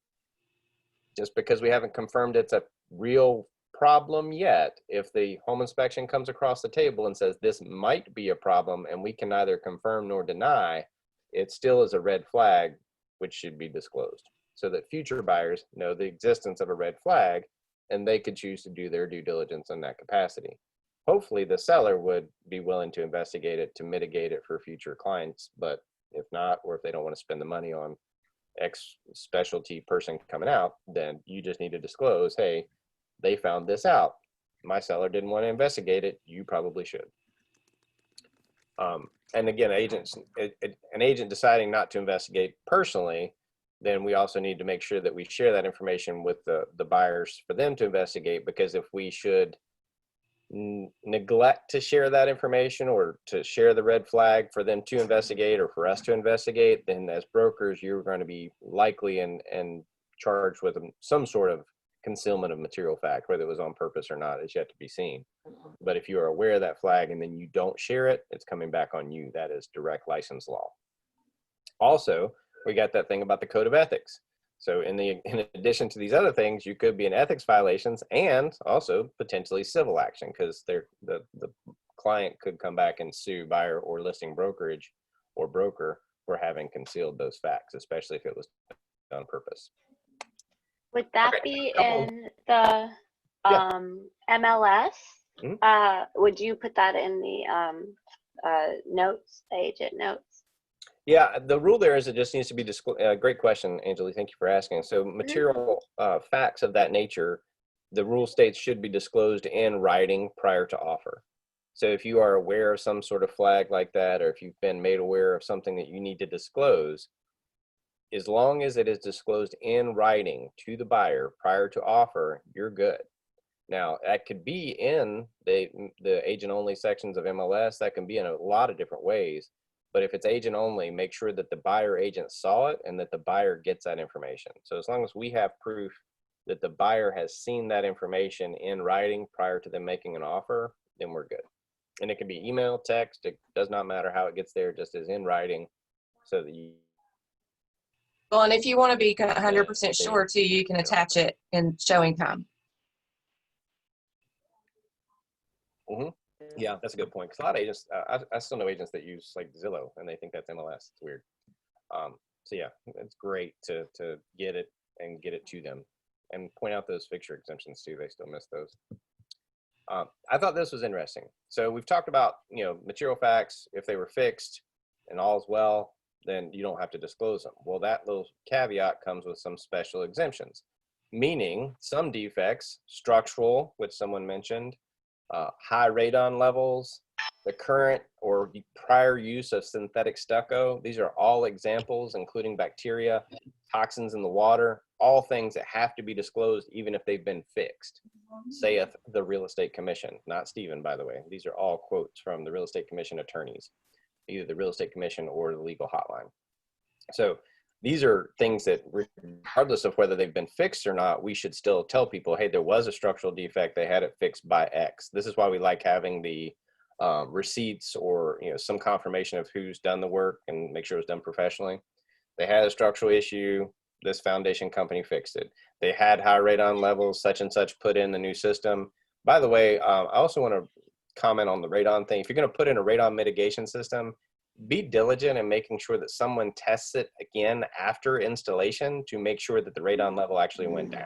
just because we haven't confirmed it's a real problem yet, if the home inspection comes across the table and says this might be a problem and we can neither confirm nor deny, it still is a red flag which should be disclosed so that future buyers know the existence of a red flag and they could choose to do their due diligence in that capacity. Hopefully the seller would be willing to investigate it to mitigate it for future clients, but if not, or if they don't want to spend the money on X specialty person coming out, then you just need to disclose, hey, they found this out. My seller didn't want to investigate it. You probably should. And again, an agent deciding not to investigate personally, then we also need to make sure that we share that information with the buyers for them to investigate, because if we should neglect to share that information or to share the red flag for them to investigate or for us to investigate, then as brokers, you're going to be likely and charged with some sort of concealment of material fact. Whether it was on purpose or not is yet to be seen. But if you are aware of that flag and then you don't share it, it's coming back on you. That is direct license law. Also, we got that thing about the code of ethics. So in addition to these other things, you could be in ethics violations and also potentially civil action, because the client could come back and sue buyer or listing brokerage or broker for having concealed those facts, especially if it was done on purpose. Would that be in the MLS? Mm-hmm. Would you put that in the notes, the agent notes? Yeah, the rule there is it just needs to be disclosed. Great question, Angeli. Thank you for asking. So material facts of that nature, the rule states should be disclosed in writing prior to offer. So if you are aware of some sort of flag like that, or if you've been made aware of something that you need to disclose, as long as it is disclosed in writing to the buyer prior to offer, you're good. Now, that could be in the agent only sections of MLS. That can be in a lot of different ways. But if it's agent only, make sure that the buyer agent saw it and that the buyer gets that information. So as long as we have proof that the buyer has seen that information in writing prior to them making an offer, then we're good. And it can be email, text, it does not matter how it gets there, just as in writing, so that you. Well, and if you want to be 100% sure too, you can attach it in showing time. Mm-hmm. Yeah, that's a good point. Because a lot of agents, I still know agents that use like Zillow, and they think that's MLS. It's weird. So yeah, it's great to get it and get it to them, and point out those fixture exemptions too. They still miss those. I thought this was interesting. So we've talked about, material facts. If they were fixed and all's well, then you don't have to disclose them. Well, that little caveat comes with some special exemptions, meaning some defects, structural, which someone mentioned, high radon levels, the current or prior use of synthetic stucco. These are all examples, including bacteria, toxins in the water, all things that have to be disclosed even if they've been fixed, saith the Real Estate Commission. Not Stephen, by the way. These are all quotes from the Real Estate Commission attorneys, either the Real Estate Commission or the legal hotline. So these are things that, regardless of whether they've been fixed or not, we should still tell people, hey, there was a structural defect, they had it fixed by X. This is why we like having the receipts or some confirmation of who's done the work and make sure it was done professionally. They had a structural issue, this foundation company fixed it. They had high radon levels, such and such, put in the new system. By the way, I also want to comment on the radon thing. If you're going to put in a radon mitigation system, be diligent in making sure that someone tests it again after installation to make sure that the radon level actually went down.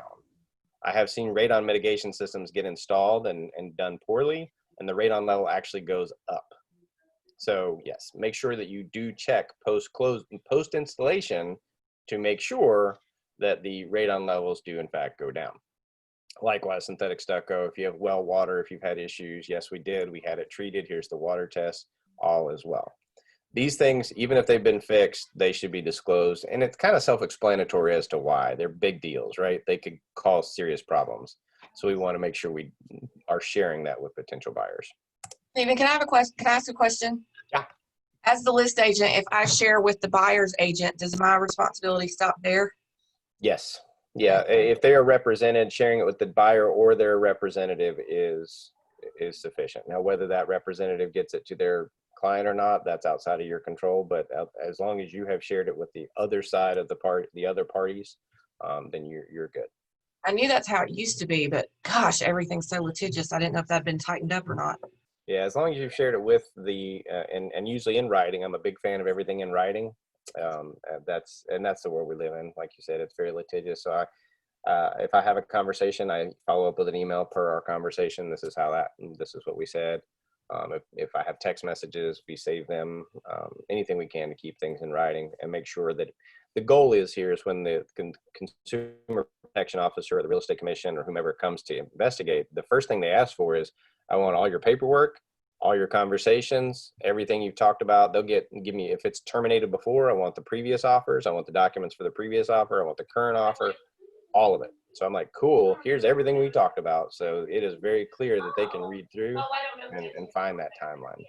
I have seen radon mitigation systems get installed and done poorly, and the radon level actually goes up. So yes, make sure that you do check post installation to make sure that the radon levels do in fact go down. Likewise, synthetic stucco, if you have well water, if you've had issues, yes, we did. We had it treated. Here's the water test, all as well. These things, even if they've been fixed, they should be disclosed. And it's kind of self-explanatory as to why. They're big deals, right? They could cause serious problems. So we want to make sure we are sharing that with potential buyers. Stephen, can I have a question? Can I ask a question? Yeah. As the list agent, if I share with the buyer's agent, does my responsibility stop there? Yes. Yeah. If they are represented, sharing it with the buyer or their representative is sufficient. Now, whether that representative gets it to their client or not, that's outside of your control. But as long as you have shared it with the other side of the other parties, then you're good. I knew that's how it used to be, but gosh, everything's so litigious. I didn't know if that'd been tightened up or not. Yeah, as long as you've shared it with the and usually in writing. I'm a big fan of everything in writing. That's the world we live in. Like you said, it's very litigious. So if I have a conversation, I follow up with an email per our conversation. This is what we said. If I have text messages, we save them. Anything we can to keep things in writing and make sure that the goal is when the consumer protection officer or the real estate commission or whomever comes to investigate, the first thing they ask for is, I want all your paperwork, all your conversations, everything you've talked about. They'll give me, if it's terminated before, I want the previous offers, I want the documents for the previous offer, I want the current offer, all of it. So I'm like, cool, here's everything we talked about. So it is very clear that they can read through and find that timeline.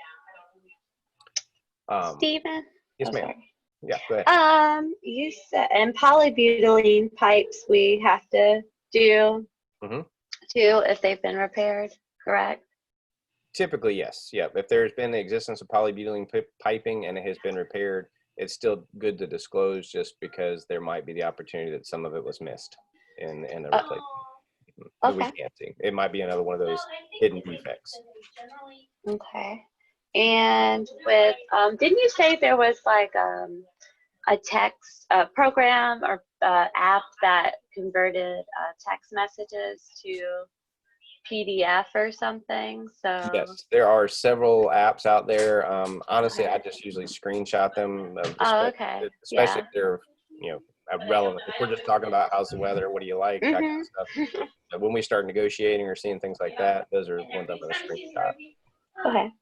Stephen? Yes, Oh, ma'am. sorry. Yeah, go ahead. You said, and polybutylene pipes we have to do Mhm. too if they've been repaired, correct? Typically, yes. Yeah. If there's been the existence of polybutylene piping and it has been repaired, it's still good to disclose, just because there might be the opportunity that some of it was missed in the replacement. That we Okay. can't see. It might be another one of those hidden defects. Okay. And with, didn't you say there was like a text program or app that converted text messages to PDF or something? So Yes, there are several apps out there. Honestly, Okay. I just usually screenshot them, Oh, okay. especially Yeah. if they're, relevant. If we're just talking about how's the weather, what do you like, that kind Mhm. of stuff. But when we start negotiating or seeing things like that, those are ones I'm going to screenshot. Okay.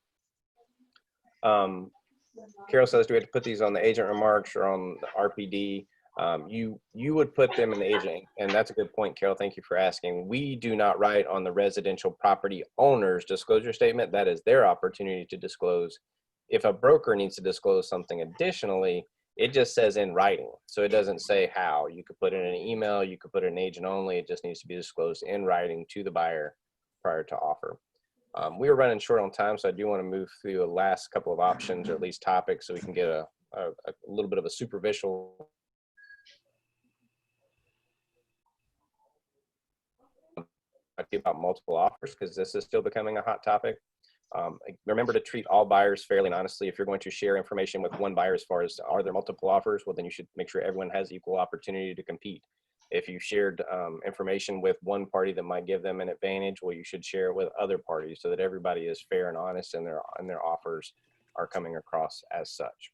Carol says, do we have to put these on the agent remarks or on the RPD? You would put them in the agent, and that's a good point, Carol. Thank you for asking. We do not write on the residential property owner's disclosure statement. That is their opportunity to disclose. If a broker needs to disclose something additionally, it just says in writing. So it doesn't say how. You could put it in an email, you could put it in agent only. It just needs to be disclosed in writing to the buyer prior to offer. We are running short on time, so I do want to move through the last couple of options, or at least topics, so we can get a little bit of a superficial about multiple offers, because this is still becoming a hot topic. Remember to treat all buyers fairly and honestly. If you're going to share information with one buyer as far as are there multiple offers, well, then you should make sure everyone has equal opportunity to compete. If you shared information with one party that might give them an advantage, well, you should share it with other parties so that everybody is fair and honest, and their offers are coming across as such.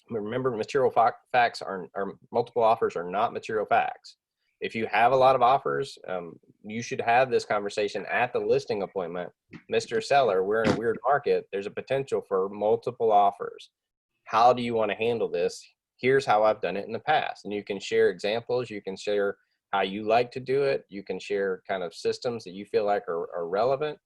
Remember, material facts are multiple offers are not material facts. If you have a lot of offers, you should have this conversation at the listing appointment. Mr. Seller, we're in a weird market. There's a potential for multiple offers. How do you want to handle this? Here's how I've done it in the past. And you can share examples. You can share how you like to do it. You can share kind of systems that you feel like are relevant.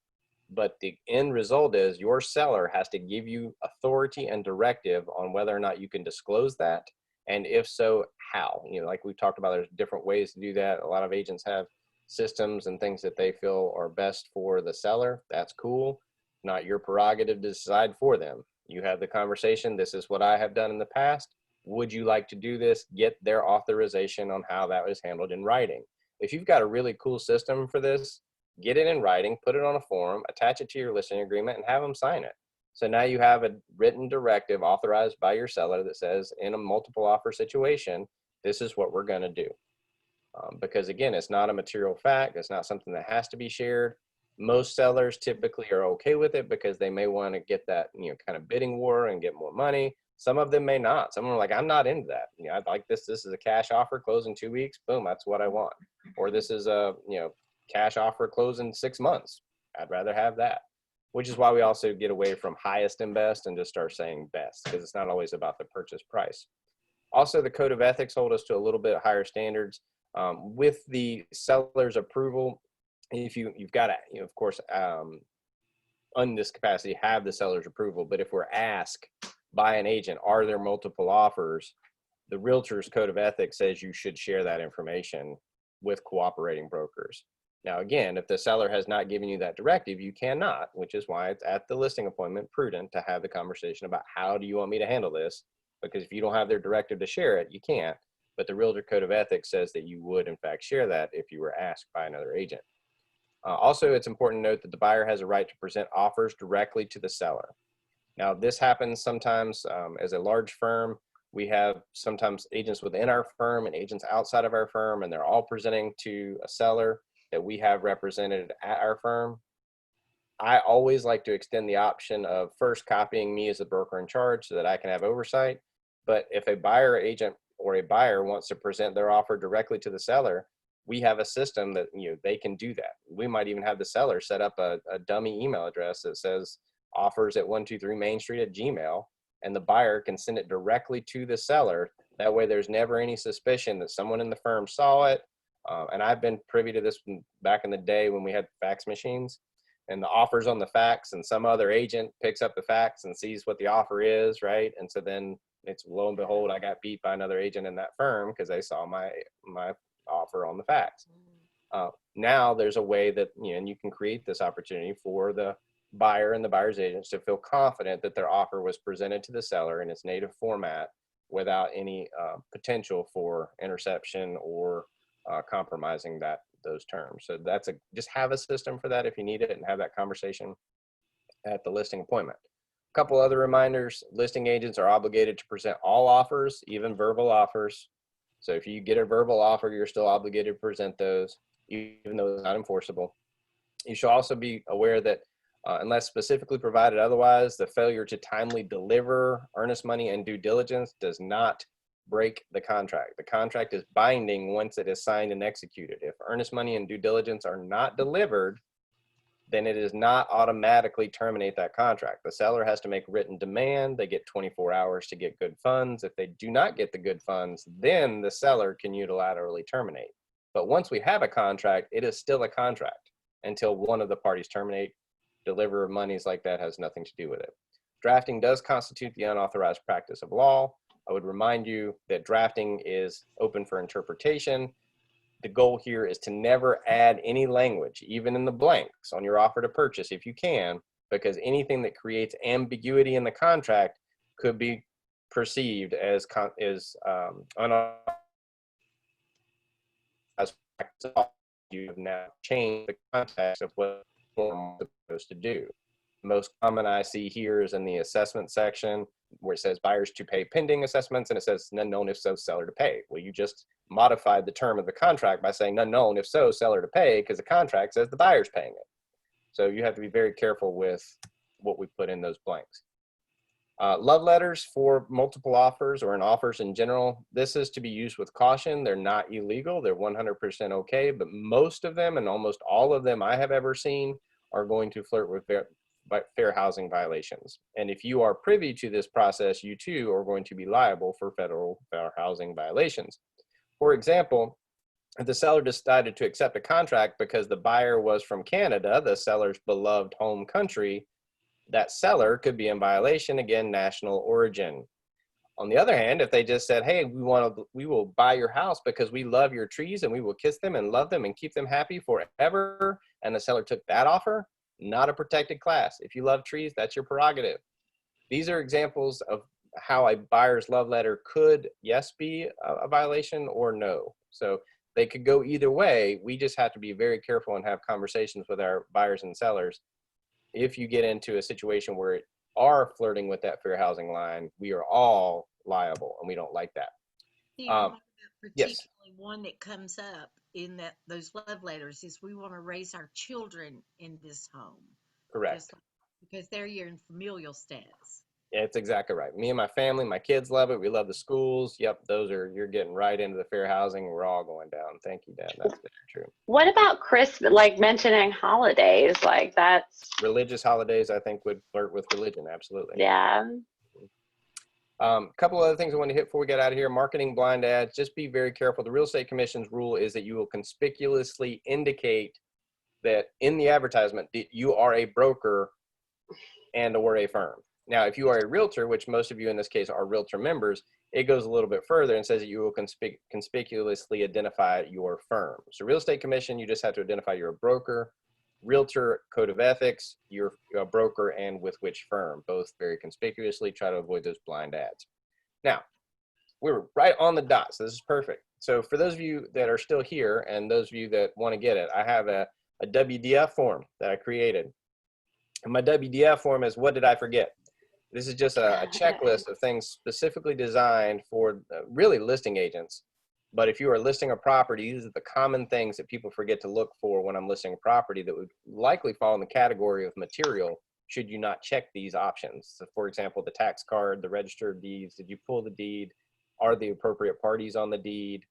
But the end result is your seller has to give you authority and directive on whether or not you can disclose that. And if so, how? Like we've talked about, there's different ways to do that. A lot of agents have systems and things that they feel are best for the seller. That's cool. Not your prerogative to decide for them. You have the conversation. This is what I have done in the past. Would you like to do this? Get their authorization on how that was handled in writing. If you've got a really cool system for this, get it in writing, put it on a form, attach it to your listing agreement, and have them sign it. So now you have a written directive authorized by your seller that says, in a multiple offer situation, this is what we're going to do. Because again, it's not a material fact. It's not something that has to be shared. Most sellers typically are okay with it because they may want to get that, kind of bidding war and get more money. Some of them may not. Some are like, I'm not into that. I'd like this. This is a cash offer, close in 2 weeks. Boom, that's what I want. Or this is a, cash offer, close in 6 months. I'd rather have that. Which is why we also get away from highest and best and just start saying best, because it's not always about the purchase price. Also, the code of ethics hold us to a little bit higher standards. With the seller's approval, if you've got to, of course, on this capacity, have the seller's approval. But if we're asked by an agent, are there multiple offers? The realtor's code of ethics says you should share that information with cooperating brokers. Now, again, if the seller has not given you that directive, you cannot, which is why it's at the listing appointment prudent to have the conversation about how do you want me to handle this? Because if you don't have their directive to share it, you can't. But the realtor code of ethics says that you would, in fact, share that if you were asked by another agent. Also, it's important to note that the buyer has a right to present offers directly to the seller. Now, this happens sometimes as a large firm. We have sometimes agents within our firm and agents outside of our firm, and they're all presenting to a seller that we have represented at our firm. I always like to extend the option of first copying me as the broker in charge so that I can have oversight. But if a buyer agent or a buyer wants to present their offer directly to the seller, we have a system that, they can do that. We might even have the seller set up a dummy email address that says offers at 123 Main Street at Gmail, and the buyer can send it directly to the seller. That way there's never any suspicion that someone in the firm saw it. And I've been privy to this back in the day when we had fax machines, and the offer's on the fax and some other agent picks up the fax and sees what the offer is, right? And so then it's, lo and behold, I got beat by another agent in that firm because they saw my offer on the fax. Now there's a way that, and you can create this opportunity for the buyer and the buyer's agents to feel confident that their offer was presented to the seller in its native format without any potential for interception or compromising those terms. So just have a system for that if you need it, and have that conversation at the listing appointment. A couple other reminders: listing agents are obligated to present all offers, even verbal offers. So if you get a verbal offer, you're still obligated to present those, even though it's not enforceable. You should also be aware that unless specifically provided otherwise, the failure to timely deliver earnest money and due diligence does not break the contract. The contract is binding once it is signed and executed. If earnest money and due diligence are not delivered, then it does not automatically terminate that contract. The seller has to make written demand. They get 24 hours to get good funds. If they do not get the good funds, then the seller can unilaterally terminate. But once we have a contract, it is still a contract until one of the parties terminate. Deliver of monies like that has nothing to do with it. Drafting does constitute the unauthorized practice of law. I would remind you that drafting is open for interpretation. The goal here is to never add any language, even in the blanks, on your offer to purchase if you can, because anything that creates ambiguity in the contract could be perceived as unauthorized practice. You have now changed the context of what you're supposed to do. Most common I see here is in the assessment section, where it says buyers to pay pending assessments, and it says none known, if so, seller to pay. Well, you just modified the term of the contract by saying none known, if so, seller to pay, because the contract says the buyer's paying it. So you have to be very careful with what we put in those blanks. Love letters for multiple offers or in offers in general, this is to be used with caution. They're not illegal. They're 100% okay, but most of them and almost all of them I have ever seen are going to flirt with fair housing violations. And if you are privy to this process, you too are going to be liable for federal fair housing violations. For example, if the seller decided to accept a contract because the buyer was from Canada, the seller's beloved home country, that seller could be in violation, again, national origin. On the other hand, if they just said, hey, we will buy your house because we love your trees and we will kiss them and love them and keep them happy forever, and the seller took that offer, not a protected class. If you love trees, that's your prerogative. These are examples of how a buyer's love letter could, yes, be a violation or no. So they could go either way. We just have to be very careful and have conversations with our buyers and sellers. If you get into a situation where it are flirting with that fair housing line, we are all liable, and we don't like that. Particularly yes. One that comes up in those love letters is we want to raise our children in this home. Correct. Because they're in familial status. Yeah, it's exactly right. Me and my family, my kids love it. We love the schools. Yep, you're getting right into the fair housing. We're all going down. Thank you, Dan. That's very true. What about Christmas, like mentioning holidays? Like that's... Religious holidays, I think, would flirt with religion. Absolutely. Yeah. A couple other things I want to hit before we get out of here. Marketing blind ads. Just be very careful. The Real Estate Commission's rule is that you will conspicuously indicate that in the advertisement that you are a broker and or a firm. Now, if you are a realtor, which most of you in this case are realtor members, it goes a little bit further and says that you will conspicuously identify your firm. So Real Estate Commission, you just have to identify you're a broker. Realtor Code of Ethics, you're a broker and with which firm, both very conspicuously. Try to avoid those blind ads. Now, we're right on the dot, so this is perfect. So for those of you that are still here and those of you that want to get it, I have a WDF form that I created. And my WDF form is, what did I forget? This is just a checklist of things specifically designed for really listing agents. But if you are listing a property, these are the common things that people forget to look for when I'm listing a property that would likely fall in the category of material should you not check these options. So for example, the tax card, the register of deeds, did you pull the deed? Are the appropriate parties on the deed?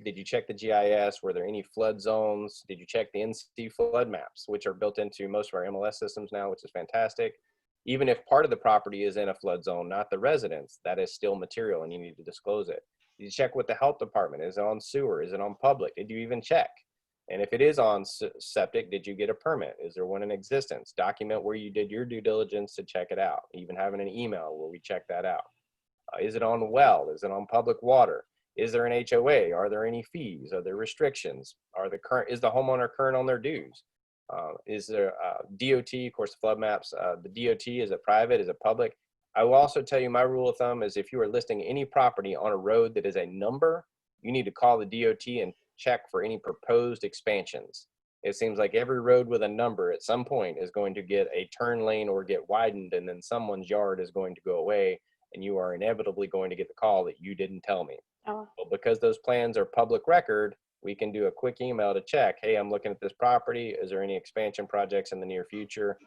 Did you check the GIS? Were there any flood zones? Did you check the NC flood maps, which are built into most of our MLS systems now, which is fantastic. Even if part of the property is in a flood zone, not the residence, that is still material and you need to disclose it. Did you check with the health department? Is it on sewer? Is it on public? Did you even check? And if it is on septic, did you get a permit? Is there one in existence? Document where you did your due diligence to check it out. Even having an email where we check that out. Is it on well? Is it on public water? Is there an HOA? Are there any fees? Are there restrictions? Is the homeowner current on their dues? Is there DOT, of course, the flood maps, the DOT, is it private, is it public? I will also tell you my rule of thumb is if you are listing any property on a road that is a number, you need to call the DOT and check for any proposed expansions. It seems like every road with a number at some point is going to get a turn lane or get widened, and then someone's yard is going to go away, and you are inevitably going to get the call that you didn't tell me. Oh. Well, because those plans are public record, we can do a quick email to check, hey, I'm looking at this property. Is there any expansion projects in the near future?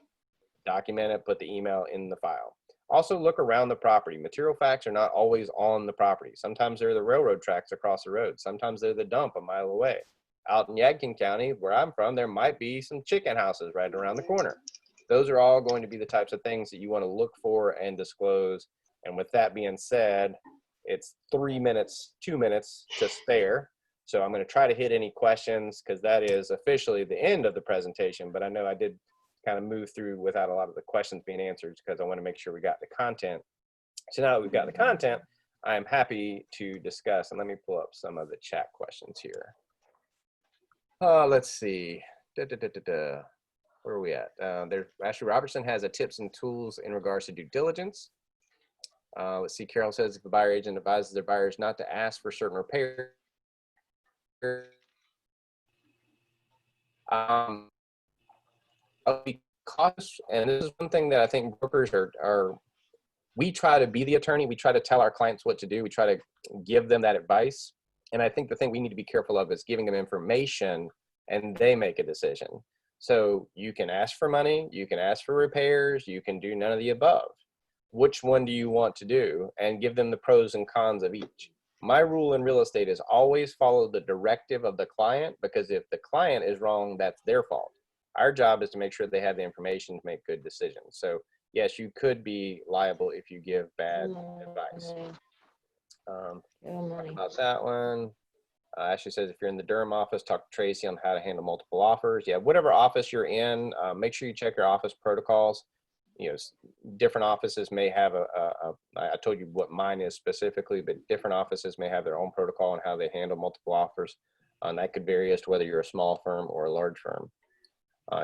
Document it, put the email in the file. Also look around the property. Material facts are not always on the property. Sometimes they're the railroad tracks across the road. Sometimes they're the dump a mile away. Out in Yadkin County, where I'm from, there might be some chicken houses right around the corner. Those are all going to be the types of things that you want to look for and disclose. And with that being said, it's 2 minutes to spare. So I'm going to try to hit any questions because that is officially the end of the presentation. But I know I did kind of move through without a lot of the questions being answered because I want to make sure we got the content. So now that we've got the content, I am happy to discuss. And let me pull up some of the chat questions here. Let's see. Where are we at? Ashley Robertson has a tips and tools in regards to due diligence. Let's see. Carol says if a buyer agent advises their buyers not to ask for certain repairs, I'll be cautious, and this is one thing that I think brokers we try to be the attorney. We try to tell our clients what to do. We try to give them that advice. And I think the thing we need to be careful of is giving them information and they make a decision. So you can ask for money, you can ask for repairs, you can do none of the above. Which one do you want to do? And give them the pros and cons of each. My rule in real estate is always follow the directive of the client, because if the client is wrong, that's their fault. Our job is to make sure they have the information to make good decisions. So yes, you could be liable if you give bad advice. About that one. Ashley says if you're in the Durham office, talk to Tracy on how to handle multiple offers. Yeah, whatever office you're in, make sure you check your office protocols. You know, different offices may have I told you what mine is specifically, but different offices may have their own protocol on how they handle multiple offers. And that could vary as to whether you're a small firm or a large firm.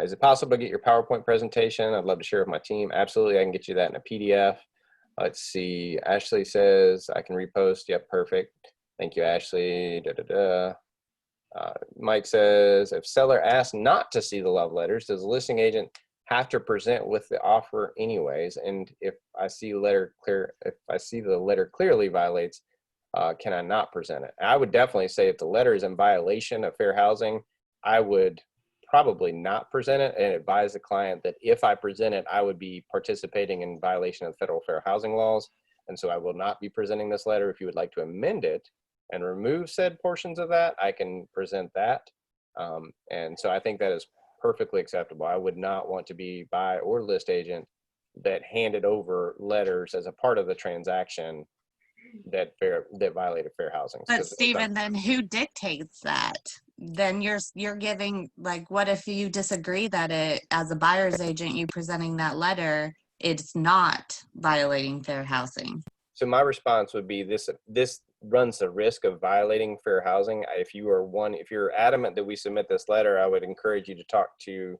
Is it possible to get your PowerPoint presentation? I'd love to share with my team. Absolutely, I can get you that in a PDF. Let's see, Ashley says I can repost. Yep, perfect. Thank you, Ashley. Mike says, if seller asks not to see the love letters, does the listing agent have to present with the offer anyways? And if I see the letter clearly violates, can I not present it? I would definitely say if the letter is in violation of fair housing, I would probably not present it and advise the client that if I present it, I would be participating in violation of federal fair housing laws. And so I will not be presenting this letter. If you would like to amend it and remove said portions of that, I can present that. And so I think that is perfectly acceptable. I would not want to be buy or list agent that handed over letters as a part of the transaction that violated fair housing. But Stephen, then who dictates that? Then you're giving, like, what if you disagree that as a buyer's agent, you presenting that letter, it's not violating fair housing? So my response would be this runs the risk of violating fair housing. If you're adamant that we submit this letter, I would encourage you to talk to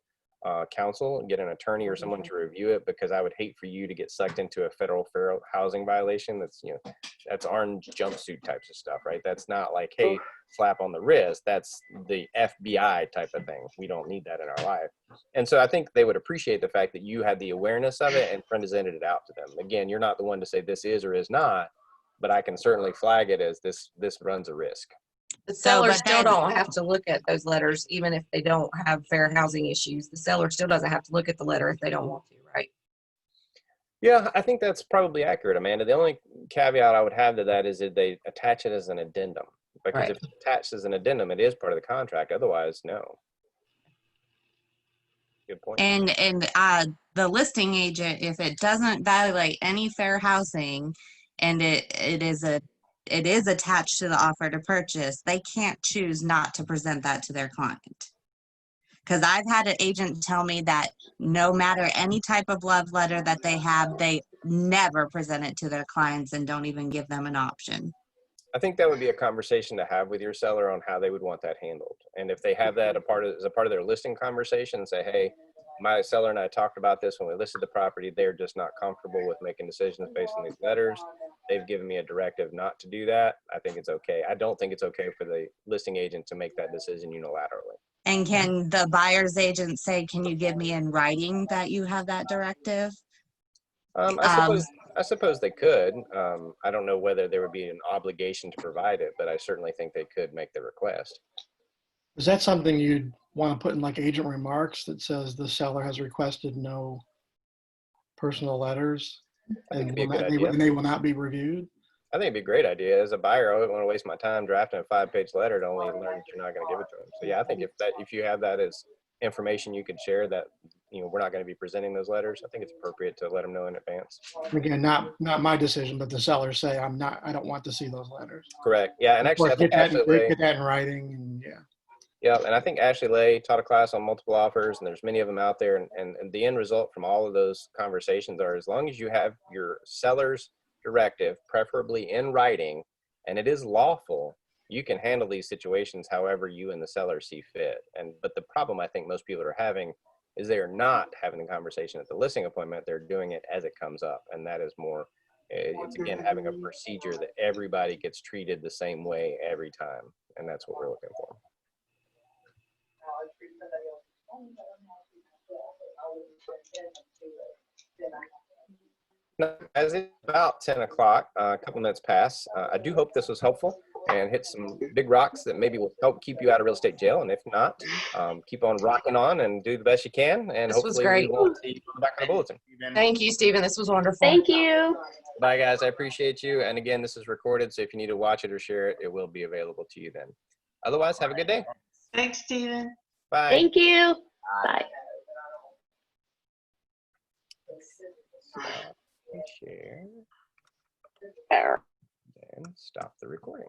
counsel and get an attorney or someone to review it, because I would hate for you to get sucked into a federal fair housing violation. That's orange jumpsuit types of stuff, right? That's not like, hey, slap on the wrist. That's the FBI type of thing. We don't need that in our life. And so I think they would appreciate the fact that you had the awareness of it and presented it out to them. Again, you're not the one to say this is or is not, but I can certainly flag it as this runs a risk. The seller still don't have to look at those letters, even if they don't have fair housing issues. The seller still doesn't have to look at the letter if they don't want to, right? Yeah, I think that's probably accurate, Amanda. The only caveat I would have to that is that they attach it as an addendum. Because Right. if it's attached as an addendum, it is part of the contract. Otherwise, no. Good point. And the listing agent, if it doesn't violate any fair housing and it is attached to the offer to purchase, they can't choose not to present that to their client. Because I've had an agent tell me that no matter any type of love letter that they have, they never present it to their clients and don't even give them an option. I think that would be a conversation to have with your seller on how they would want that handled. And if they have that as a part of their listing conversation, say, hey, my seller and I talked about this when we listed the property. They're just not comfortable with making decisions based on these letters. They've given me a directive not to do that. I think it's okay. I don't think it's okay for the listing agent to make that decision unilaterally. And can the buyer's agent say, can you give me in writing that you have that directive? I suppose they could. I don't know whether there would be an obligation to provide it, but I certainly think they could make the request. Is that something you'd want to put in like agent remarks that says the seller has requested no personal letters I think and it'd be a good idea. they will not be reviewed? I think it'd be a great idea. As a buyer, I wouldn't want to waste my time drafting a 5-page letter to only learn that you're not going to give it to them. So yeah, I think if you have that as information you could share that, we're not going to be presenting those letters, I think it's appropriate to let them know in advance. Again, not my decision, but the sellers say I don't want to see those letters. Correct. Yeah, and actually, I think get that in writing, and yeah. Yeah, and I think Ashley Lay taught a class on multiple offers, and there's many of them out there. And the end result from all of those conversations are, as long as you have your seller's directive, preferably in writing, and it is lawful, you can handle these situations however you and the seller see fit. But the problem I think most people are having is they are not having the conversation at the listing appointment. They're doing it as it comes up, and that is more. It's again having a procedure that everybody gets treated the same way every time, and that's what we're looking for. Now, as it's about 10 o'clock, a couple minutes past, I do hope this was helpful and hit some big rocks that maybe will help keep you out of real estate jail. And if not, keep on rocking on and do the best you can. And This was hopefully great. we won't see you on the back of the bulletin. Thank you, Stephen. This was wonderful. Thank you. Bye, guys. I appreciate you. And again, this is recorded, so if you need to watch it or share it, it will be available to you then. Otherwise, have a good day. Thanks, Stephen. Bye. Thank you. Bye. Share Error. and stop the recording.